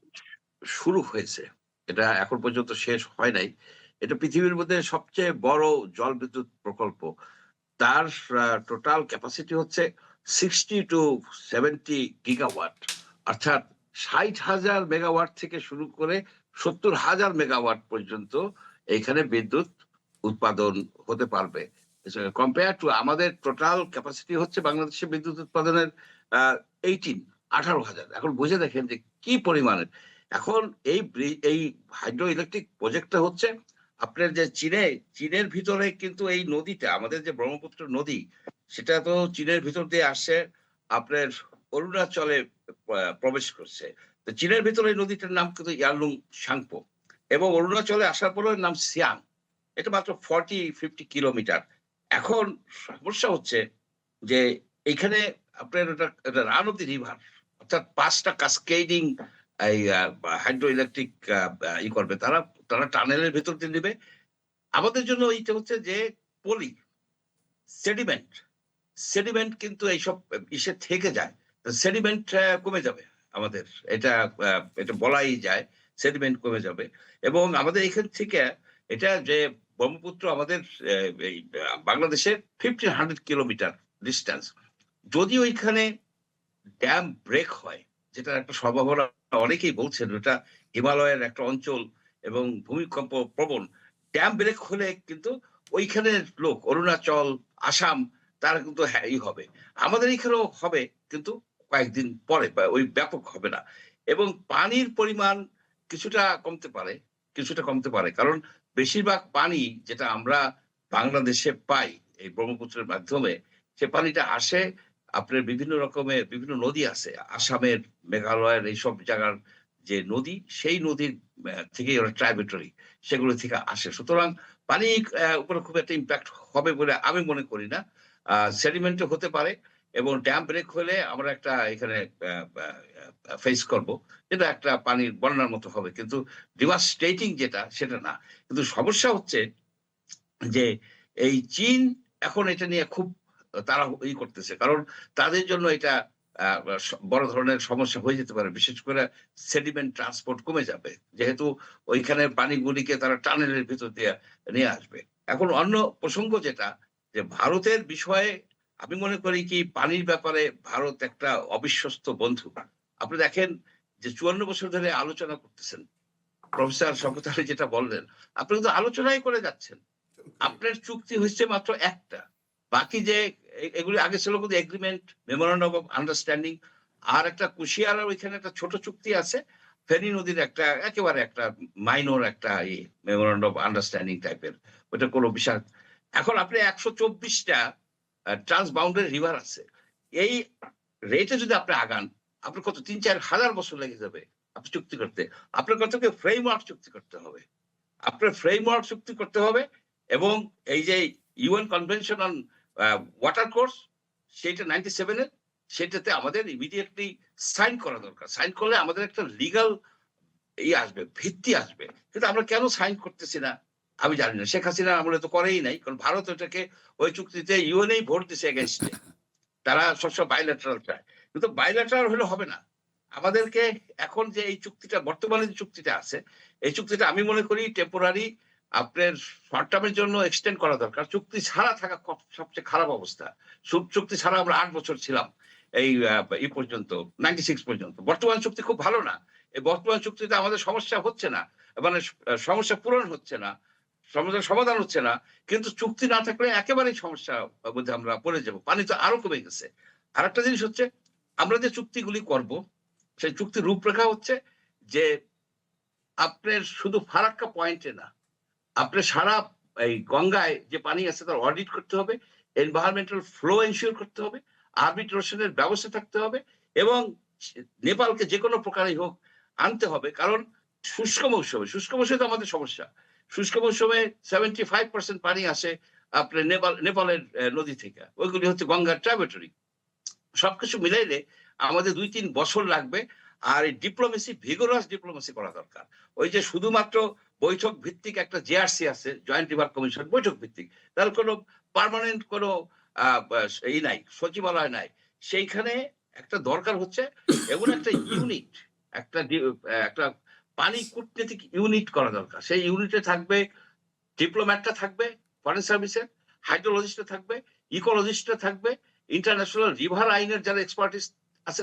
শুরু হয়েছে, এটা এখন পর্যন্ত শেষ হয় নাই। এটা পৃথিবীর মধ্যে সবচেয়ে বড় জল বিদ্যুৎ প্রকল্প। তার টোটাল ক্যাপাসিটি হচ্ছে 60 to 70 গিগাওয়াট, অর্থাৎ 60,000 মেগাওয়াট থেকে শুরু করে 70,000 মেগাওয়াট পর্যন্ত এখানে বিদ্যুৎ উৎপাদন হতে পারবে। কম্পেয়ার টু আমাদের টোটাল ক্যাপাসিটি হচ্ছে বাংলাদেশে বিদ্যুৎ উৎপাদনের 18,000। এখন বুঝে দেখেন যে কি পরিমাণের। এখন এই হাইড্রো ইলেকট্রিক প্রজেক্টটা হচ্ছে আপনার যে চীনের ভিতরে, কিন্তু এই নদীটা আমাদের যে ব্রহ্মপুত্র নদী, সেটা তো চীনের ভিতর দিয়ে আসছে, আপনার অরুণাচলে প্রবেশ করছে। তো চীনের ভিতরে এই নদীটার নাম কিন্তু ইয়ারলুং সাংপো, এবং অরুণাচলে আসার পরে নাম সিয়াং। এটা মাত্র 40-50 কিলোমিটার। এখন সমস্যা হচ্ছে যে এখানে আপনার এটা রান অফ দি রিভার, অর্থাৎ 5টা কাসকেডিং এই হাইড্রো ইলেকট্রিক করবে তারা টানেলের ভেতর দিয়ে নেবে। আমাদের জন্য এইটা হচ্ছে যে পলি সেডিমেন্ট কিন্তু এইসব ইসে থেকে যায়, সেডিমেন্ট কমে যাবে আমাদের, এটা বলাই যায়, সেডিমেন্ট কমে যাবে। এবং আমাদের এখান থেকে এটা যে ব্রহ্মপুত্র আমাদের এই বাংলাদেশের 1500 কিলোমিটার ডিস্টেন্স, যদি ওইখানে ড্যাম ব্রেক হয়, যেটা একটা সম্ভাবনা অনেকেই বলছেন, ওটা হিমালয়ের একটা অঞ্চল এবং ভূমিকম্প প্রবণ, ড্যাম ব্রেক হলে কিন্তু ওইখানের লোক অরুণাচল, আসাম, তারা কিন্তু হবে, আমাদের এখানেও হবে, কিন্তু কয়েকদিন পরে, ওই ব্যাপক হবে না। এবং পানির পরিমাণ কিছুটা কমতে পারে, কারণ বেশিরভাগ পানি যেটা আমরা বাংলাদেশে পাই এই ব্রহ্মপুত্রের মাধ্যমে, সে পানিটা আসে আপনার বিভিন্ন নদী আছে, আসামের, মেঘালয়ের, এইসব জায়গার যে নদী, সেই নদীর থেকে ওরা ট্রাইবেটরি, সেগুলো থেকে আসে। সুতরাং পানি উপরে খুব একটা ইম্প্যাক্ট হবে বলে আমি মনে করি না। সেডিমেন্টও হতে পারে, এবং ড্যাম ব্রেক হলে আমরা একটা এখানে ফেস করব, যেটা একটা পানির বন্যার মতো হবে, কিন্তু ডিভাস্টেটিং যেটা, সেটা না। কিন্তু সমস্যা হচ্ছে যে এই চীন এখন এটা নিয়ে খুব তারা করতেছে, কারণ তাদের জন্য এটা বড় ধরনের সমস্যা হয়ে যেতে পারে, বিশেষ করে সেডিমেন্ট ট্রান্সপোর্ট কমে যাবে, যেহেতু ওইখানে পানিগুলিকে তারা টানেলের ভিতর দিয়ে নিয়ে আসবে। এখন অন্য প্রসঙ্গ যেটা, যে ভারতের বিষয়ে আমি মনে করি কি, পানির ব্যাপারে ভারত একটা অবিশ্বস্ত বন্ধু। আপনি দেখেন যে 54 বছর ধরে আলোচনা করতেছেন, প্রফেসর শওকত আলী যেটা বললেন, আপনি কিন্তু আলোচনাই করে যাচ্ছেন। আপনার চুক্তি হচ্ছে মাত্র একটা, বাকি যে এগুলি আগে ছিল কিন্তু এগ্রিমেন্ট, মেমোরেন্ডাম অফ আন্ডারস্ট্যান্ডিং, আর একটা কুশিয়ারার ওইখানে একটা ছোট চুক্তি আছে, ফেনী নদীর একটা একেবারে একটা মাইনর একটা মেমোরেন্ডাম অফ আন্ডারস্ট্যান্ডিং টাইপের, ওইটা কোনো বিশাল। এখন আপনি 124টা ট্রান্স বাউন্ডারি রিভার আছে, এই রেটে যদি আপনি আগান, আপনার কত 3-4 হাজার বছর লেগে যাবে আপনি চুক্তি করতে। আপনার কত ফ্রেমওয়ার্ক চুক্তি করতে হবে, এবং এই যে UN convention on water course, সেটা 97-এর, সেটাতে আমাদের ইমিডিয়েটলি সাইন করা দরকার। সাইন করলে আমাদের একটা লিগাল আসবে, ভিত্তি আসবে। কিন্তু আমরা কেন সাইন করতেছি না আমি জানি না। শেখ হাসিনা আমলে তো করেই নাই, কারণ ভারত ওটাকে ওই চুক্তিতে ইউএনএই ভোট দিছে এগেইনস্টে। তারা সবসময় বাইল্যাটারাল চায়, কিন্তু বাইল্যাটারাল হলে হবে না। আমাদেরকে এখন যে এই চুক্তিটা, বর্তমানে যে চুক্তিটা আছে, এই চুক্তিটা আমি মনে করি টেম্পোরারি, আপনার শর্ট টার্মের জন্য এক্সটেন্ড করা দরকার। চুক্তি ছাড়া থাকা সবচেয়ে খারাপ অবস্থা। চুক্তি ছাড়া আমরা 8 বছর ছিলাম এই পর্যন্ত, 96 পর্যন্ত। বর্তমান চুক্তি খুব ভালো না। এই বর্তমান চুক্তিতে আমাদের সমস্যা হচ্ছে না, মানে সমস্যা পূরণ হচ্ছে না, সমস্যার সমাধান হচ্ছে না, কিন্তু চুক্তি না থাকলে একেবারেই সমস্যা মধ্যে আমরা পড়ে যাব। পানি তো আরো কমে গেছে। আর একটা জিনিস হচ্ছে, আমরা যে চুক্তিগুলি করব, সেই চুক্তির রূপরেখা হচ্ছে যে আপনার শুধু ফারাক্কা পয়েন্টে না, আপনার সারা এই গঙ্গায় যে পানি আছে তার অডিট করতে হবে, এনভায়রনমেন্টাল ফ্লো এনশিওর করতে হবে, আরবিট্রেশনের ব্যবস্থা থাকতে হবে, এবং নেপালকে যে কোনো প্রকারই হোক আনতে হবে। কারণ শুষ্ক মৌসুমে তো আমাদের সমস্যা। শুষ্ক মৌসুমে 75% পানি আসে আপনার নেপালের নদী থেকে, ওইগুলি হচ্ছে গঙ্গার ট্রাইবেটরি। সবকিছু মিলাইলে আমাদের 2-3 বছর লাগবে। আর এই ভিগোরাস ডিপ্লোমেসি করা দরকার। ওই যে শুধুমাত্র বৈঠক ভিত্তিক একটা জেআরসি আছে, জয়েন্ট রিভার কমিশন, বৈঠক ভিত্তিক, তার কোনো পার্মানেন্ট কোনো নাই, সচিবালয় নাই। সেইখানে একটা দরকার হচ্ছে এমন একটা ইউনিট, একটা পানি কূটনীতিক ইউনিট করা দরকার। সেই ইউনিটে থাকবে ডিপ্লোম্যাটরা থাকবে, ফরেন সার্ভিসের হাইড্রোলজিস্টরা থাকবে, ইকোলজিস্টরা থাকবে, ইন্টারন্যাশনাল রিভার আইনের যারা এক্সপার্টিস আছে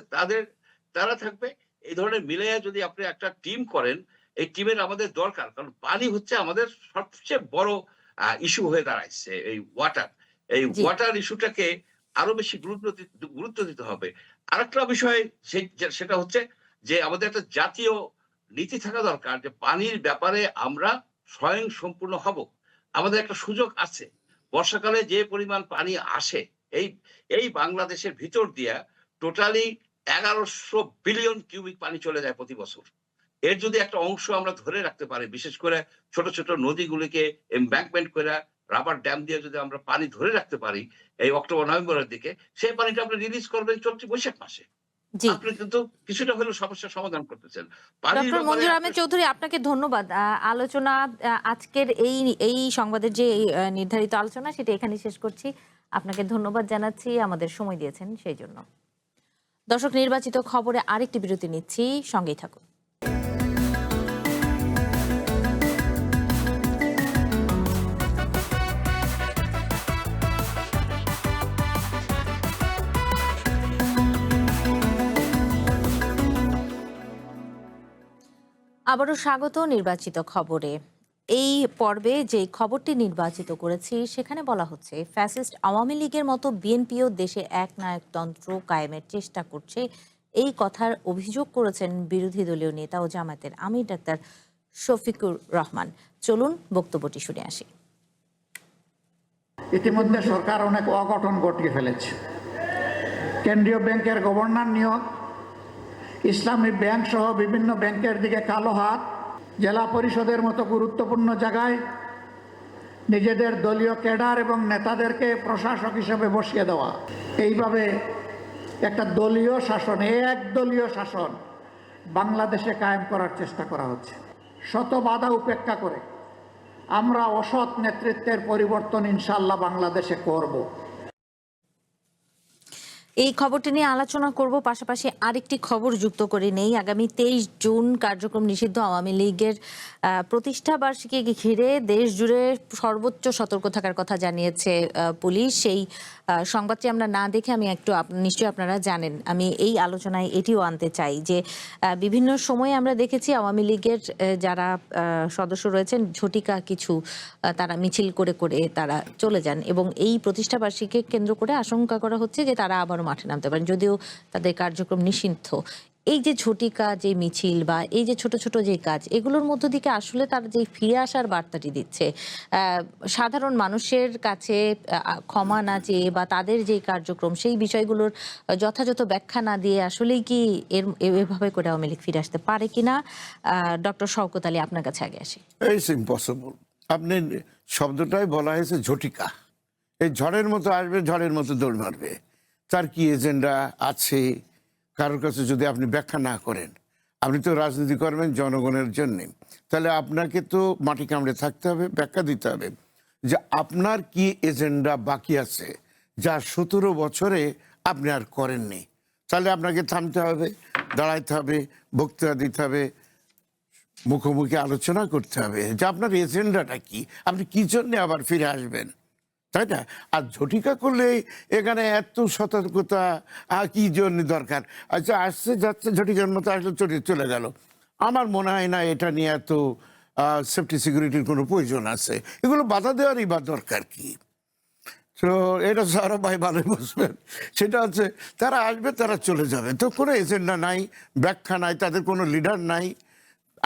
তারা থাকবে। এই ধরনের মিলিয়ে যদি আপনি একটা টিম করেন, এই টিমের আমাদের দরকার, কারণ পানি হচ্ছে আমাদের সবচেয়ে বড় ইস্যু হয়ে দাঁড়াইছে। এই জি। ওয়াটার ইস্যুটাকে আরো বেশি গুরুত্ব দিতে হবে। আরেকটা বিষয় সেটা হচ্ছে যে আমাদের একটা জাতীয় নীতি থাকা দরকার, যে পানির ব্যাপারে আমরা স্বয়ং সম্পূর্ণ হব। আমাদের একটা সুযোগ আছে, বর্ষাকালে যে পরিমাণ পানি আসে এই বাংলাদেশের ভিতর দিয়া টোটালি 1100 বিলিয়ন কিউবিক পানি চলে যায় প্রতি বছর। এর যদি একটা অংশ আমরা ধরে রাখতে পারি, বিশেষ করে ছোট ছোট নদীগুলিকে এমব্যাঙ্কমেন্ট করে রাবার ড্যাম দিয়ে যদি আমরা পানি ধরে রাখতে পারি এই অক্টোবর নভেম্বরের দিকে, সেই পানিটা আপনি রিলিজ করবেন চলতি বৈশাখ মাসে। জি, আপনি কিন্তু কিছুটা হলেও সমস্যার সমাধান করতেছেন। পানির ডক্টর ব্যাপারে মঞ্জুর আহমেদ চৌধুরী, আপনাকে ধন্যবাদ। আলোচনা আজকের এই সংবাদের যে নির্ধারিত আলোচনা সেটা এখানে শেষ করছি। আপনাকে ধন্যবাদ জানাচ্ছি আমাদের সময় দিয়েছেন সেই জন্য। দর্শক, নির্বাচিত খবরে আরেকটি বিরতি নিচ্ছি, সঙ্গেই থাকুন। আবারও স্বাগত নির্বাচিত খবরে। এই পর্বে যে খবরটি নির্বাচিত করেছি সেখানে বলা হচ্ছে, ফ্যাসিস্ট আওয়ামী লীগের মতো বিএনপিও দেশে একনায়কতন্ত্র কায়েমের চেষ্টা করছে। এই কথার অভিযোগ করেছেন বিরোধী দলীয় নেতা ও জামায়াতের আমির ডাক্তার শফিকুর রহমান। চলুন বক্তব্যটি শুনে আসি। ইতিমধ্যে সরকার অনেক অঘটন ঘটিয়ে ফেলেছে। কেন্দ্রীয় ব্যাংকের গভর্নর নিয়োগ, ইসলামী ব্যাংক সহ বিভিন্ন ব্যাংকের দিকে কালো হাত, জেলা পরিষদের মতো গুরুত্বপূর্ণ জায়গায় নিজেদের দলীয় ক্যাডার এবং নেতাদেরকে প্রশাসক হিসেবে বসিয়ে দেওয়া, এইভাবে একটা দলীয় শাসন, একদলীয় শাসন বাংলাদেশে কায়েম করার চেষ্টা করা হচ্ছে। শত বাধা উপেক্ষা করে আমরা অসৎ নেতৃত্বের পরিবর্তন ইনশাআল্লাহ বাংলাদেশে করব। এই খবরটি নিয়ে আলোচনা করব, পাশাপাশি আরেকটি খবর যুক্ত করে নেই। আগামী 23 জুন কার্যক্রম নিষিদ্ধ আওয়ামী লীগের প্রতিষ্ঠা বার্ষিকী ঘিরে দেশ জুড়ে সর্বোচ্চ সতর্ক থাকার কথা জানিয়েছে পুলিশ। সেই সংবাদটি আমরা না দেখে আমি একটু নিশ্চয়ই আপনারা জানেন, আমি এই আলোচনায় এটিও আনতে চাই যে বিভিন্ন সময়ে আমরা দেখেছি আওয়ামী লীগের যারা সদস্য রয়েছেন ঝটিকা কিছু তারা মিছিল করে করে তারা চলে যান, এবং এই প্রতিষ্ঠা বার্ষিকীকে কেন্দ্র করে আশঙ্কা করা হচ্ছে যে তারা আবারও মাঠে নামতে পারেন, যদিও তাদের কার্যক্রম নিষিদ্ধ। এই যে ঝটিকা যে মিছিল বা এই যে ছোট ছোট যে কাজ, এগুলোর মধ্য থেকে আসলে তারা যে ফিরে আসার বার্তাটি দিচ্ছে, সাধারণ মানুষের কাছে ক্ষমা না চেয়ে বা তাদের যে কার্যক্রম সেই বিষয়গুলোর যথাযথ ব্যাখ্যা না দিয়ে আসলেই কি এভাবে করে আওয়ামী লীগ ফিরে আসতে পারে কিনা? ডক্টর শওকত আলী, আপনার কাছে আগে আসি। It's impossible. আপনি শব্দটাই বলা হয়েছে ঝটিকা। এই ঝড়ের মতো আসবে, ঝড়ের মতো দৌড় মারবে। তার কি এজেন্ডা আছে কারোর কাছে যদি আপনি ব্যাখ্যা না করেন, আপনি তো রাজনীতি করবেন জনগণের জন্যে, তাহলে আপনাকে তো মাটি কামড়ে থাকতে হবে, ব্যাখ্যা দিতে হবে যে আপনার কি এজেন্ডা বাকি আছে যা 17 বছরে আপনি আর করেননি। তাহলে আপনাকে থামতে হবে, দাঁড়াইতে হবে, বক্তৃতা দিতে হবে, মুখোমুখি আলোচনা করতে হবে যে আপনার এজেন্ডাটা কি, আপনি কি জন্য আবার ফিরে আসবেন, তাই না? আর ঝটিকা করলে এখানে এত সতর্কতা কি জন্য দরকার? আচ্ছা, আসছে যাচ্ছে ঝটিকার মতো আসলে চলে গেল। আমার মনে হয় না এটা নিয়ে এত সেফটি সিকিউরিটির কোনো প্রয়োজন আছে। এগুলো বাধা দেওয়ারই বা দরকার কি? তো এটা সারা ভাই ভালো বুঝবেন। সেটা হচ্ছে তারা আসবে, তারা চলে যাবে, তো কোনো এজেন্ডা নাই, ব্যাখ্যা নাই, তাদের কোনো লিডার নাই।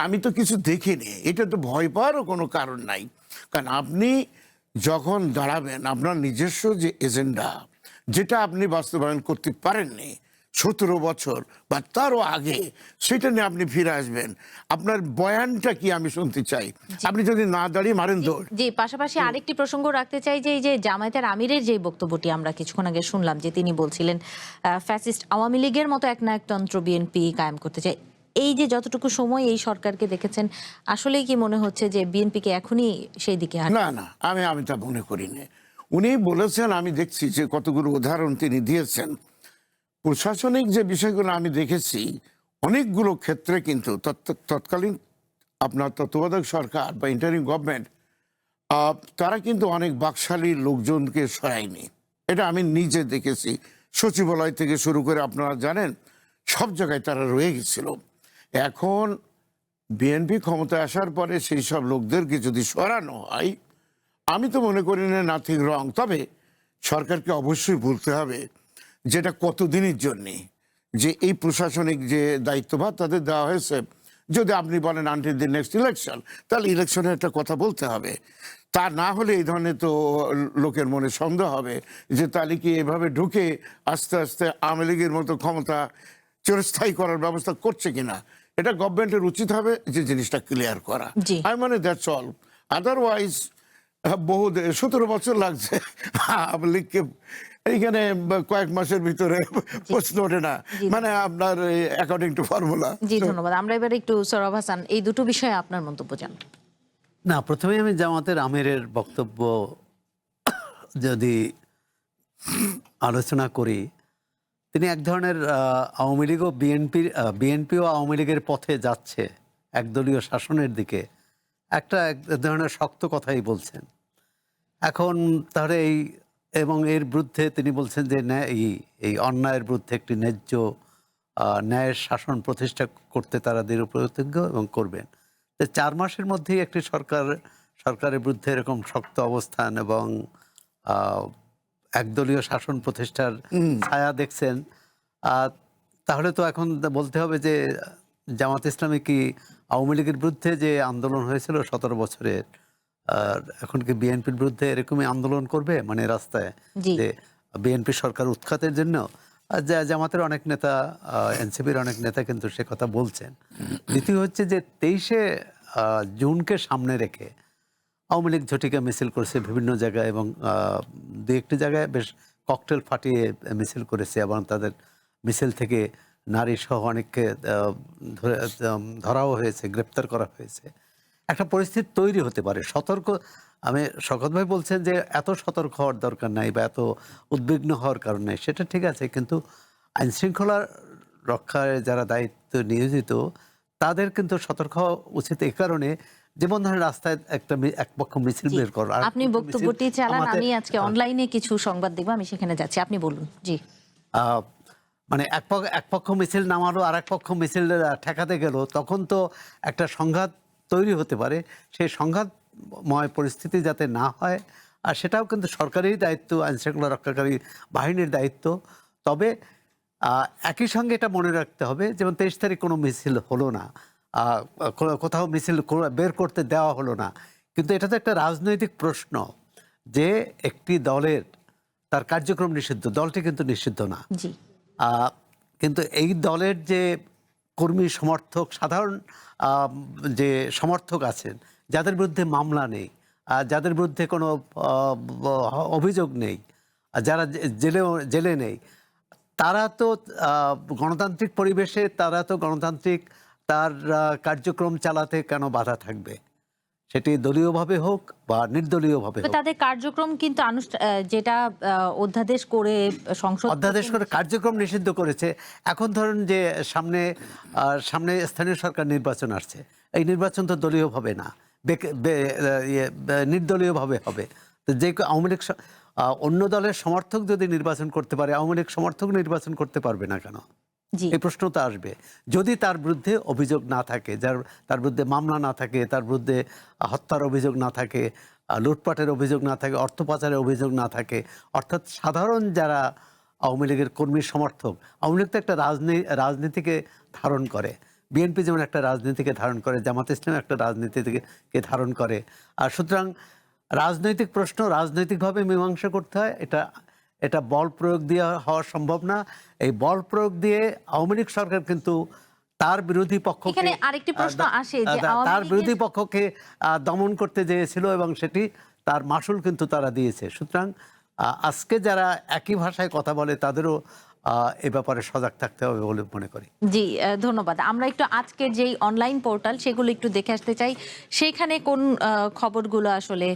আমি তো কিছু দেখিনি, এটা তো ভয় পাওয়ারও কোনো কারণ নাই। কারণ আপনি যখন দাঁড়াবেন, আপনার নিজস্ব যে এজেন্ডা যেটা আপনি বাস্তবায়ন করতে পারেননি 17 বছর বা তারও আগে, সেটা নিয়ে আপনি ফিরে আসবেন। আপনার বয়ানটা কি আমি শুনতে চাই। আপনি যদি না দাঁড়িয়ে মারেন দৌড়। জি, পাশাপাশি আরেকটি প্রসঙ্গ রাখতে চাই যে এই যে জামায়াতের আমিরের যে বক্তব্যটি আমরা কিছুক্ষণ আগে শুনলাম, যে তিনি বলছিলেন ফ্যাসিস্ট আওয়ামী লীগের মতো একনায়কতন্ত্র বিএনপি কায়েম করতে চায়। এই যে যতটুকু সময় এই সরকারকে দেখেছেন, আসলেই কি মনে হচ্ছে যে বিএনপিকে এখনই সেই দিকে না না, আমি তা মনে করি না। উনি বলেছেন, আমি দেখছি যে কতগুলো উদাহরণ তিনি দিয়েছেন। প্রশাসনিক যে বিষয়গুলো আমি দেখেছি, অনেকগুলো ক্ষেত্রে কিন্তু তৎকালীন আপনার তত্ত্বাবধায়ক সরকার বা ইন্টারিম গভর্নমেন্ট তারা কিন্তু অনেক বাকশালী লোকজনকে সরায়নি, এটা আমি নিজে দেখেছি। সচিবালয় থেকে শুরু করে আপনারা জানেন সব জায়গায় তারা রয়ে গেছিল। এখন বিএনপি ক্ষমতায় আসার পরে সেই সব লোকদেরকে যদি সরানো হয়, আমি তো মনে করি না নাথিং রং। তবে সরকারকে অবশ্যই বলতে হবে যেটা কতদিনের জন্যে, যে এই প্রশাসনিক যে দায়িত্বভার তাদের দেওয়া হয়েছে, যদি আপনি বলেন আনটিল দি নেক্সট ইলেকশন, তাহলে ইলেকশনের একটা কথা বলতে হবে। তা না হলে এই ধরনের তো লোকের মনে সন্দেহ হবে যে তাহলে কি এভাবে ঢুকে আস্তে আস্তে আওয়ামী লীগের মতো ক্ষমতা চিরস্থায়ী করার ব্যবস্থা করছে কিনা। এটা গভর্নমেন্টের উচিত হবে যে জিনিসটা ক্লিয়ার করা। জি। আমি মানে দ্যাটস অল। আদারওয়াইজ বহু 17 বছর লাগছে আওয়ামী লীগকে এইখানে কয়েক মাসের ভিতরে প্রশ্ন ওঠে না, মানে আপনার অ্যাকর্ডিং টু ফর্মুলা। জি, ধন্যবাদ। আমরা এবার একটু সৌরভ হাসান, এই দুটো বিষয়ে আপনার মন্তব্য জান। না, প্রথমে আমি জামাতের আমিরের বক্তব্য যদি আলোচনা করি, তিনি এক ধরনের আওয়ামী লীগ ও বিএনপিও আওয়ামী লীগের পথে যাচ্ছে একদলীয় শাসনের দিকে, এক ধরনের শক্ত কথাই বলছেন। এখন তাহলে এবং এর বিরুদ্ধে তিনি বলছেন যে এই অন্যায়ের বিরুদ্ধে একটি ন্যায্য ন্যায়ের শাসন প্রতিষ্ঠা করতে তারা দৃঢ় প্রতিজ্ঞ এবং করবেন। 4 মাসের মধ্যেই একটি সরকারের বিরুদ্ধে এরকম শক্ত অবস্থান এবং একদলীয় শাসন প্রতিষ্ঠার ছায়া দেখছেন, তাহলে তো এখন বলতে হবে যে জামাত ইসলামী কি আওয়ামী লীগের বিরুদ্ধে যে আন্দোলন হয়েছিল 17 বছরের, এখন কি বিএনপির বিরুদ্ধে এরকমই আন্দোলন করবে, মানে রাস্তায়, যে বিএনপি সরকার উৎখাতের জন্য? জামাতের অনেক নেতা, এনসিপির অনেক নেতা কিন্তু সে কথা বলছেন। দ্বিতীয় হচ্ছে যে 23শে জুনকে সামনে রেখে আওয়ামী লীগ ঝটিকা মিছিল করেছে বিভিন্ন জায়গায়, এবং 2-1টি জায়গায় বেশ ককটেল ফাটিয়ে মিছিল করেছে, এবং তাদের মিছিল থেকে নারী সহ অনেককে ধরাও হয়েছে, গ্রেপ্তার করা হয়েছে। একটা পরিস্থিতি তৈরি হতে পারে। আমি শওকত ভাই বলছেন যে এত সতর্ক হওয়ার দরকার নাই বা এত উদ্বিগ্ন হওয়ার কারণ নেই, সেটা ঠিক আছে, কিন্তু আইনশৃঙ্খলা রক্ষায় যারা দায়িত্ব নিয়োজিত তাদের কিন্তু সতর্ক হওয়া উচিত। এই কারণে যেমন ধরেন রাস্তায় এক পক্ষ মিছিল বের করা। আপনি বক্তব্যটি চালান, আমি আজকে অনলাইনে কিছু সংবাদ দেখব, আমি সেখানে যাচ্ছি, আপনি বলুন। জি। মানে এক পক্ষ মিছিল নামালো, আর এক পক্ষ মিছিল ঠেকাতে গেল, তখন তো একটা সংঘাত তৈরি হতে পারে। সেই সংঘাতময় পরিস্থিতি যাতে না হয়, আর সেটাও কিন্তু সরকারেরই দায়িত্ব, আইনশৃঙ্খলা রক্ষাকারী বাহিনীর দায়িত্ব। তবে একই সঙ্গে এটা মনে রাখতে হবে, যেমন 23 তারিখ কোনো মিছিল হলো না, কোথাও মিছিল বের করতে দেওয়া হলো না, কিন্তু এটা তো একটা রাজনৈতিক প্রশ্ন যে একটি দলের তার কার্যক্রম নিষিদ্ধ, দলটি কিন্তু নিষিদ্ধ না। জি। কিন্তু এই দলের যে কর্মী সমর্থক, সাধারণ যে সমর্থক আছেন, যাদের বিরুদ্ধে মামলা নেই, যাদের বিরুদ্ধে কোনো অভিযোগ নেই, যারা জেলে নেই, তারা তো গণতান্ত্রিক পরিবেশে তারা তো গণতান্ত্রিক তার কার্যক্রম চালাতে কেন বাধা থাকবে, সেটি দলীয়ভাবে হোক বা নির্দলীয়ভাবে হোক। তাদের কার্যক্রম কিন্তু যেটা অধ্যাদেশ করে কার্যক্রম নিষিদ্ধ করেছে। এখন ধরুন যে সামনে স্থানীয় সরকার নির্বাচন আসছে, এই নির্বাচন তো দলীয়ভাবে না, নির্দলীয়ভাবে হবে। তো যে আওয়ামী লীগ অন্য দলের সমর্থক যদি নির্বাচন করতে পারে, আওয়ামী লীগ সমর্থক নির্বাচন করতে পারবে না কেন? এই প্রশ্ন তো আসবে। যদি তার বিরুদ্ধে অভিযোগ না থাকে, তার বিরুদ্ধে মামলা না থাকে, তার বিরুদ্ধে হত্যার অভিযোগ না থাকে, লুটপাটের অভিযোগ না থাকে, অর্থ পাচারের অভিযোগ না থাকে, অর্থাৎ সাধারণ যারা আওয়ামী লীগের কর্মী সমর্থক, আওয়ামী লীগ তো একটা রাজনীতিকে ধারণ করে, বিএনপি যেমন একটা রাজনীতিকে ধারণ করে, জামাত ইসলাম একটা রাজনীতিকে ধারণ করে। আর সুতরাং রাজনৈতিক প্রশ্ন রাজনৈতিকভাবে মীমাংসা করতে হয়, এটা বল প্রয়োগ দিয়ে হওয়া সম্ভব না। এই বল প্রয়োগ দিয়ে আওয়ামী লীগ সরকার কিন্তু তার বিরোধী পক্ষকে দমন করতে চেয়েছিল, এবং সেটি তার মাসুল কিন্তু তারা দিয়েছে। সুতরাং আজকে যারা একই ভাষায় কথা বলে তাদেরও এ ব্যাপারে সজাগ থাকতে হবে বলে মনে করি। জি, ধন্যবাদ। আমরা একটু আজকের যেই অনলাইন পোর্টাল সেগুলো একটু দেখে আসতে চাই, সেখানে কোন খবরগুলো আসলে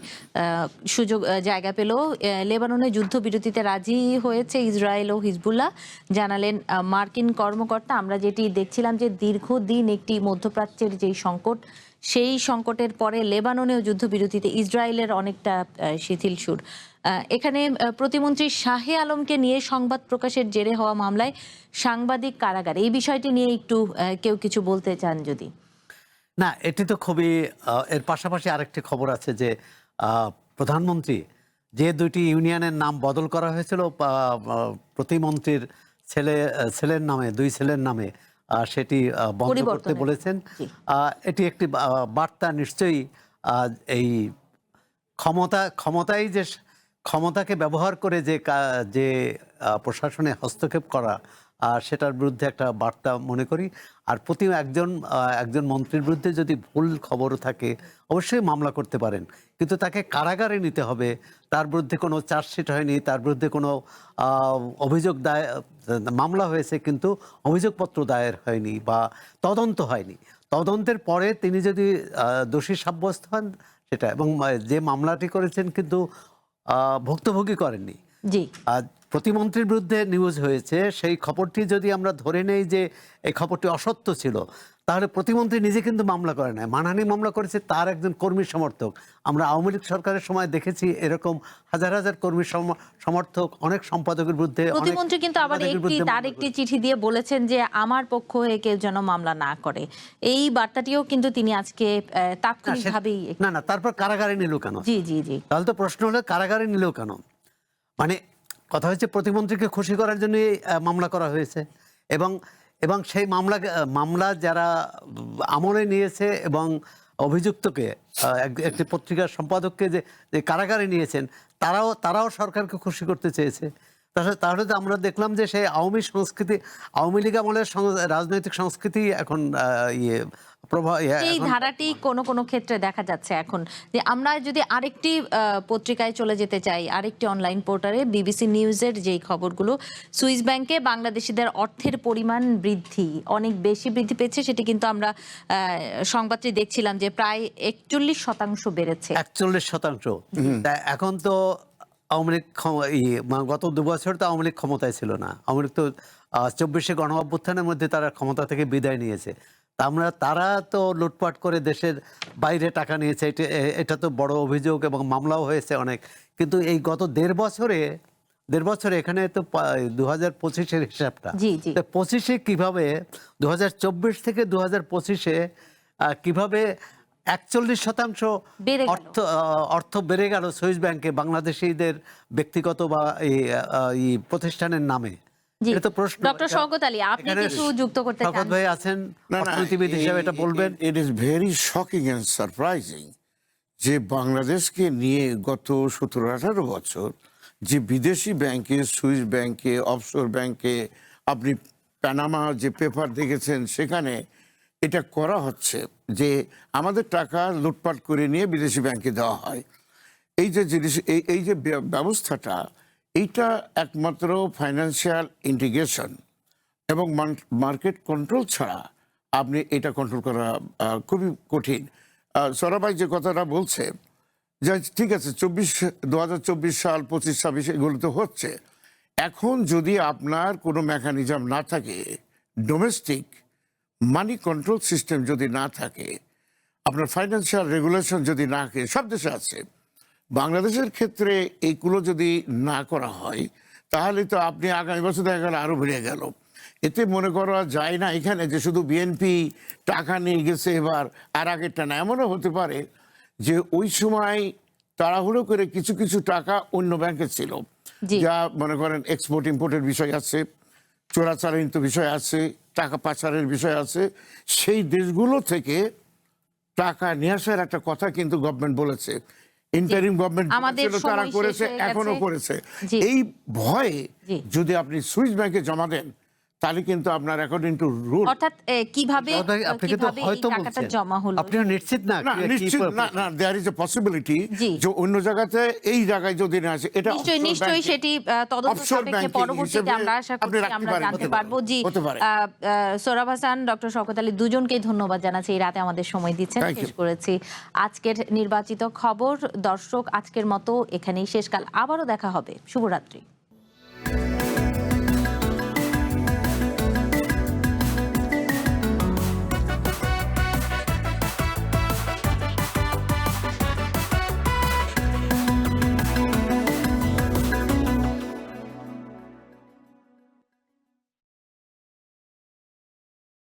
সুযোগ জায়গা পেল। লেবাননে যুদ্ধবিরতিতে রাজি হয়েছে ইসরায়েল ও হিজবুল্লাহ, জানালেন মার্কিন কর্মকর্তা। আমরা যেটি দেখছিলাম যে দীর্ঘদিন একটি মধ্যপ্রাচ্যের যেই সংকট, সেই সংকটের পরে লেবাননেও যুদ্ধবিরতিতে ইসরায়েলের অনেকটা শিথিল সুর। এখানে প্রতিমন্ত্রী শাহে আলমকে নিয়ে সংবাদ প্রকাশের জেরে হওয়া মামলায় সাংবাদিক কারাগারে, এই বিষয়টি নিয়ে একটু কেউ কিছু বলতে চান যদি? না, এটি তো খুবই এর পাশাপাশি আরেকটি খবর আছে যে প্রধানমন্ত্রী যে দুইটি ইউনিয়নের নাম বদল করা হয়েছিল প্রতিমন্ত্রীর ছেলের নামে, দুই ছেলের নামে, সেটি বন্ধ করতে বলেছেন। এটি একটি বার্তা নিশ্চয়ই এই ক্ষমতায় যে ক্ষমতাকে ব্যবহার করে যে প্রশাসনে হস্তক্ষেপ করা, সেটার বিরুদ্ধে একটা বার্তা মনে করি। আর একজন মন্ত্রীর বিরুদ্ধে যদি ভুল খবর থাকে অবশ্যই মামলা করতে পারেন, কিন্তু তাকে কারাগারে নিতে হবে। তার বিরুদ্ধে কোনো চার্জশিট হয়নি, তার বিরুদ্ধে কোনো মামলা হয়েছে কিন্তু অভিযোগপত্র দায়ের হয়নি বা তদন্ত হয়নি। তদন্তের পরে তিনি যদি দোষী সাব্যস্ত হন সেটা, এবং যে মামলাটি করেছেন কিন্তু ভুক্তভোগী করেননি। জি, প্রতিমন্ত্রীর বিরুদ্ধে নিউজ হয়েছে, সেই খবরটি যদি আমরা ধরে নেই যে এই খবরটি অসত্য ছিল, তাহলে প্রতিমন্ত্রী নিজে কিন্তু মামলা করে নাই, মানহানি মামলা করেছে তার একজন কর্মী সমর্থক। আমরা আওয়ামী লীগ সরকারের সময় দেখেছি এরকম হাজার হাজার কর্মী সমর্থক অনেক সম্পাদকের বিরুদ্ধে। প্রতিমন্ত্রী কিন্তু আবার তার একটি চিঠি দিয়ে বলেছেন যে আমার পক্ষ হয়ে কেউ যেন মামলা না করে, এই বার্তাটিও কিন্তু তিনি আজকে তাৎক্ষণিকভাবেই না, তারপর কারাগারে নিল কেন? জি জি জি, তাহলে তো প্রশ্ন হলো কারাগারে নিল কেন? মানে কথা হচ্ছে প্রতিমন্ত্রীকে খুশি করার জন্য মামলা করা হয়েছে, এবং সেই মামলা যারা আমলে নিয়েছে এবং অভিযুক্তকে, একটি পত্রিকার সম্পাদককে যে কারাগারে নিয়েছেন, তারাও সরকারকে খুশি করতে চেয়েছে। তাহলে তো আমরা দেখলাম যে সেই আওয়ামী লীগ আমলের রাজনৈতিক সংস্কৃতি এখন এই ধারাটি কোন কোন ক্ষেত্রে দেখা যাচ্ছে এখন। যে আমরা যদি আরেকটি পত্রিকায় চলে যেতে চাই, আরেকটি অনলাইন পোর্টালে বিবিসি নিউজের যেই খবরগুলো, সুইস ব্যাংকে বাংলাদেশিদের অর্থের পরিমাণ অনেক বেশি বৃদ্ধি পেয়েছে, সেটি কিন্তু আমরা সংবাদটি দেখছিলাম যে প্রায় 41% বেড়েছে। 41%। এখন তো আওয়ামী লীগ গত 2 বছর তো আওয়ামী লীগ ক্ষমতায় ছিল না। আওয়ামী লীগ তো 24শে গণ অভ্যুত্থানের মধ্যে তারা ক্ষমতা থেকে বিদায় নিয়েছে। তারা তো লুটপাট করে দেশের বাইরে টাকা নিয়েছে, এটা তো বড় অভিযোগ এবং মামলাও হয়েছে অনেক। কিন্তু এই গত দেড় বছরে এখানে তো 2025-এর হিসাবটা, 25-এ কিভাবে 2024 থেকে 2025-এ কিভাবে 41% অর্থ বেড়ে গেল সুইস ব্যাংকে বাংলাদেশিদের ব্যক্তিগত বা এই প্রতিষ্ঠানের নামে। ডক্টর শওকত আলী, আপনি কিছু যুক্ত করতে চান? শওকত ভাই আছেন, অর্থনীতিবিদ হিসেবে এটা বলবেন। It is very shocking and surprising যে বাংলাদেশকে নিয়ে গত 17-18 বছর যে বিদেশি ব্যাংকে, সুইস ব্যাংকে, অফশোর ব্যাংকে, আপনি পানামা যে পেপার দেখেছেন, সেখানে এটা করা হচ্ছে যে আমাদের টাকা লুটপাট করে নিয়ে বিদেশি ব্যাংকে দেওয়া হয়। এই যে জিনিস, এই যে ব্যবস্থাটা, এইটা একমাত্র ফাইন্যান্সিয়াল ইন্টিগ্রেশন এবং মার্কেট কন্ট্রোল ছাড়া আপনি এটা কন্ট্রোল করা খুবই কঠিন। সরাবাই যে কথাটা বলছে যে ঠিক আছে 2024 সাল 25-26 এগুলো তো হচ্ছে। এখন যদি আপনার কোনো মেকানিজম না থাকে, ডোমেস্টিক মানি কন্ট্রোল সিস্টেম যদি না থাকে, আপনার ফাইন্যান্সিয়াল রেগুলেশন যদি না থাকে, সব দেশে আছে, বাংলাদেশের ক্ষেত্রে এইগুলো যদি না করা হয় তাহলে তো আপনি আগামী বছর দেখা গেল আরও বেড়ে গেল। এতে মনে করা যায় না এখানে যে শুধু বিএনপি টাকা নিয়ে গেছে এবার আর আগেরটা না। এমনও হতে পারে যে ওই সময় তাড়াহুড়ো করে কিছু কিছু টাকা অন্য ব্যাংকে ছিল, যা মনে করেন এক্সপোর্ট ইম্পোর্টের বিষয় আছে, চোরাচালানিত বিষয় আছে, টাকা পাচারের বিষয় আছে, সেই দেশগুলো থেকে টাকা নিয়ে আসার একটা কথা কিন্তু গভর্নমেন্ট বলেছে। ইন্টারিম গভর্নমেন্ট তারা করেছে, এখনো করেছে। এই ভয়ে যদি আপনি সুইস ব্যাংকে জমা দেন তাহলে কিন্তু আপনার অ্যাকর্ডিং টু রুল, অর্থাৎ কিভাবে টাকাটা জমা হলো আপনি নিশ্চিত না, না দেয়ার ইজ এ পসিবিলিটি যে অন্য জায়গাতে এই জায়গায় যদি না আসে, এটা নিশ্চয়ই সেটি তদন্ত সাপেক্ষে পরবর্তীতে আমরা আশা করছি আমরা জানতে পারবো। জি, সোহরাব হাসান, ডক্টর শওকত আলী, দুজনকেই ধন্যবাদ জানাচ্ছি এই রাতে আমাদের সময় দিচ্ছেন। শেষ করেছি আজকের নির্বাচিত খবর। দর্শক, আজকের মতো এখানেই শেষ। কাল আবারও দেখা হবে। শুভরাত্রি।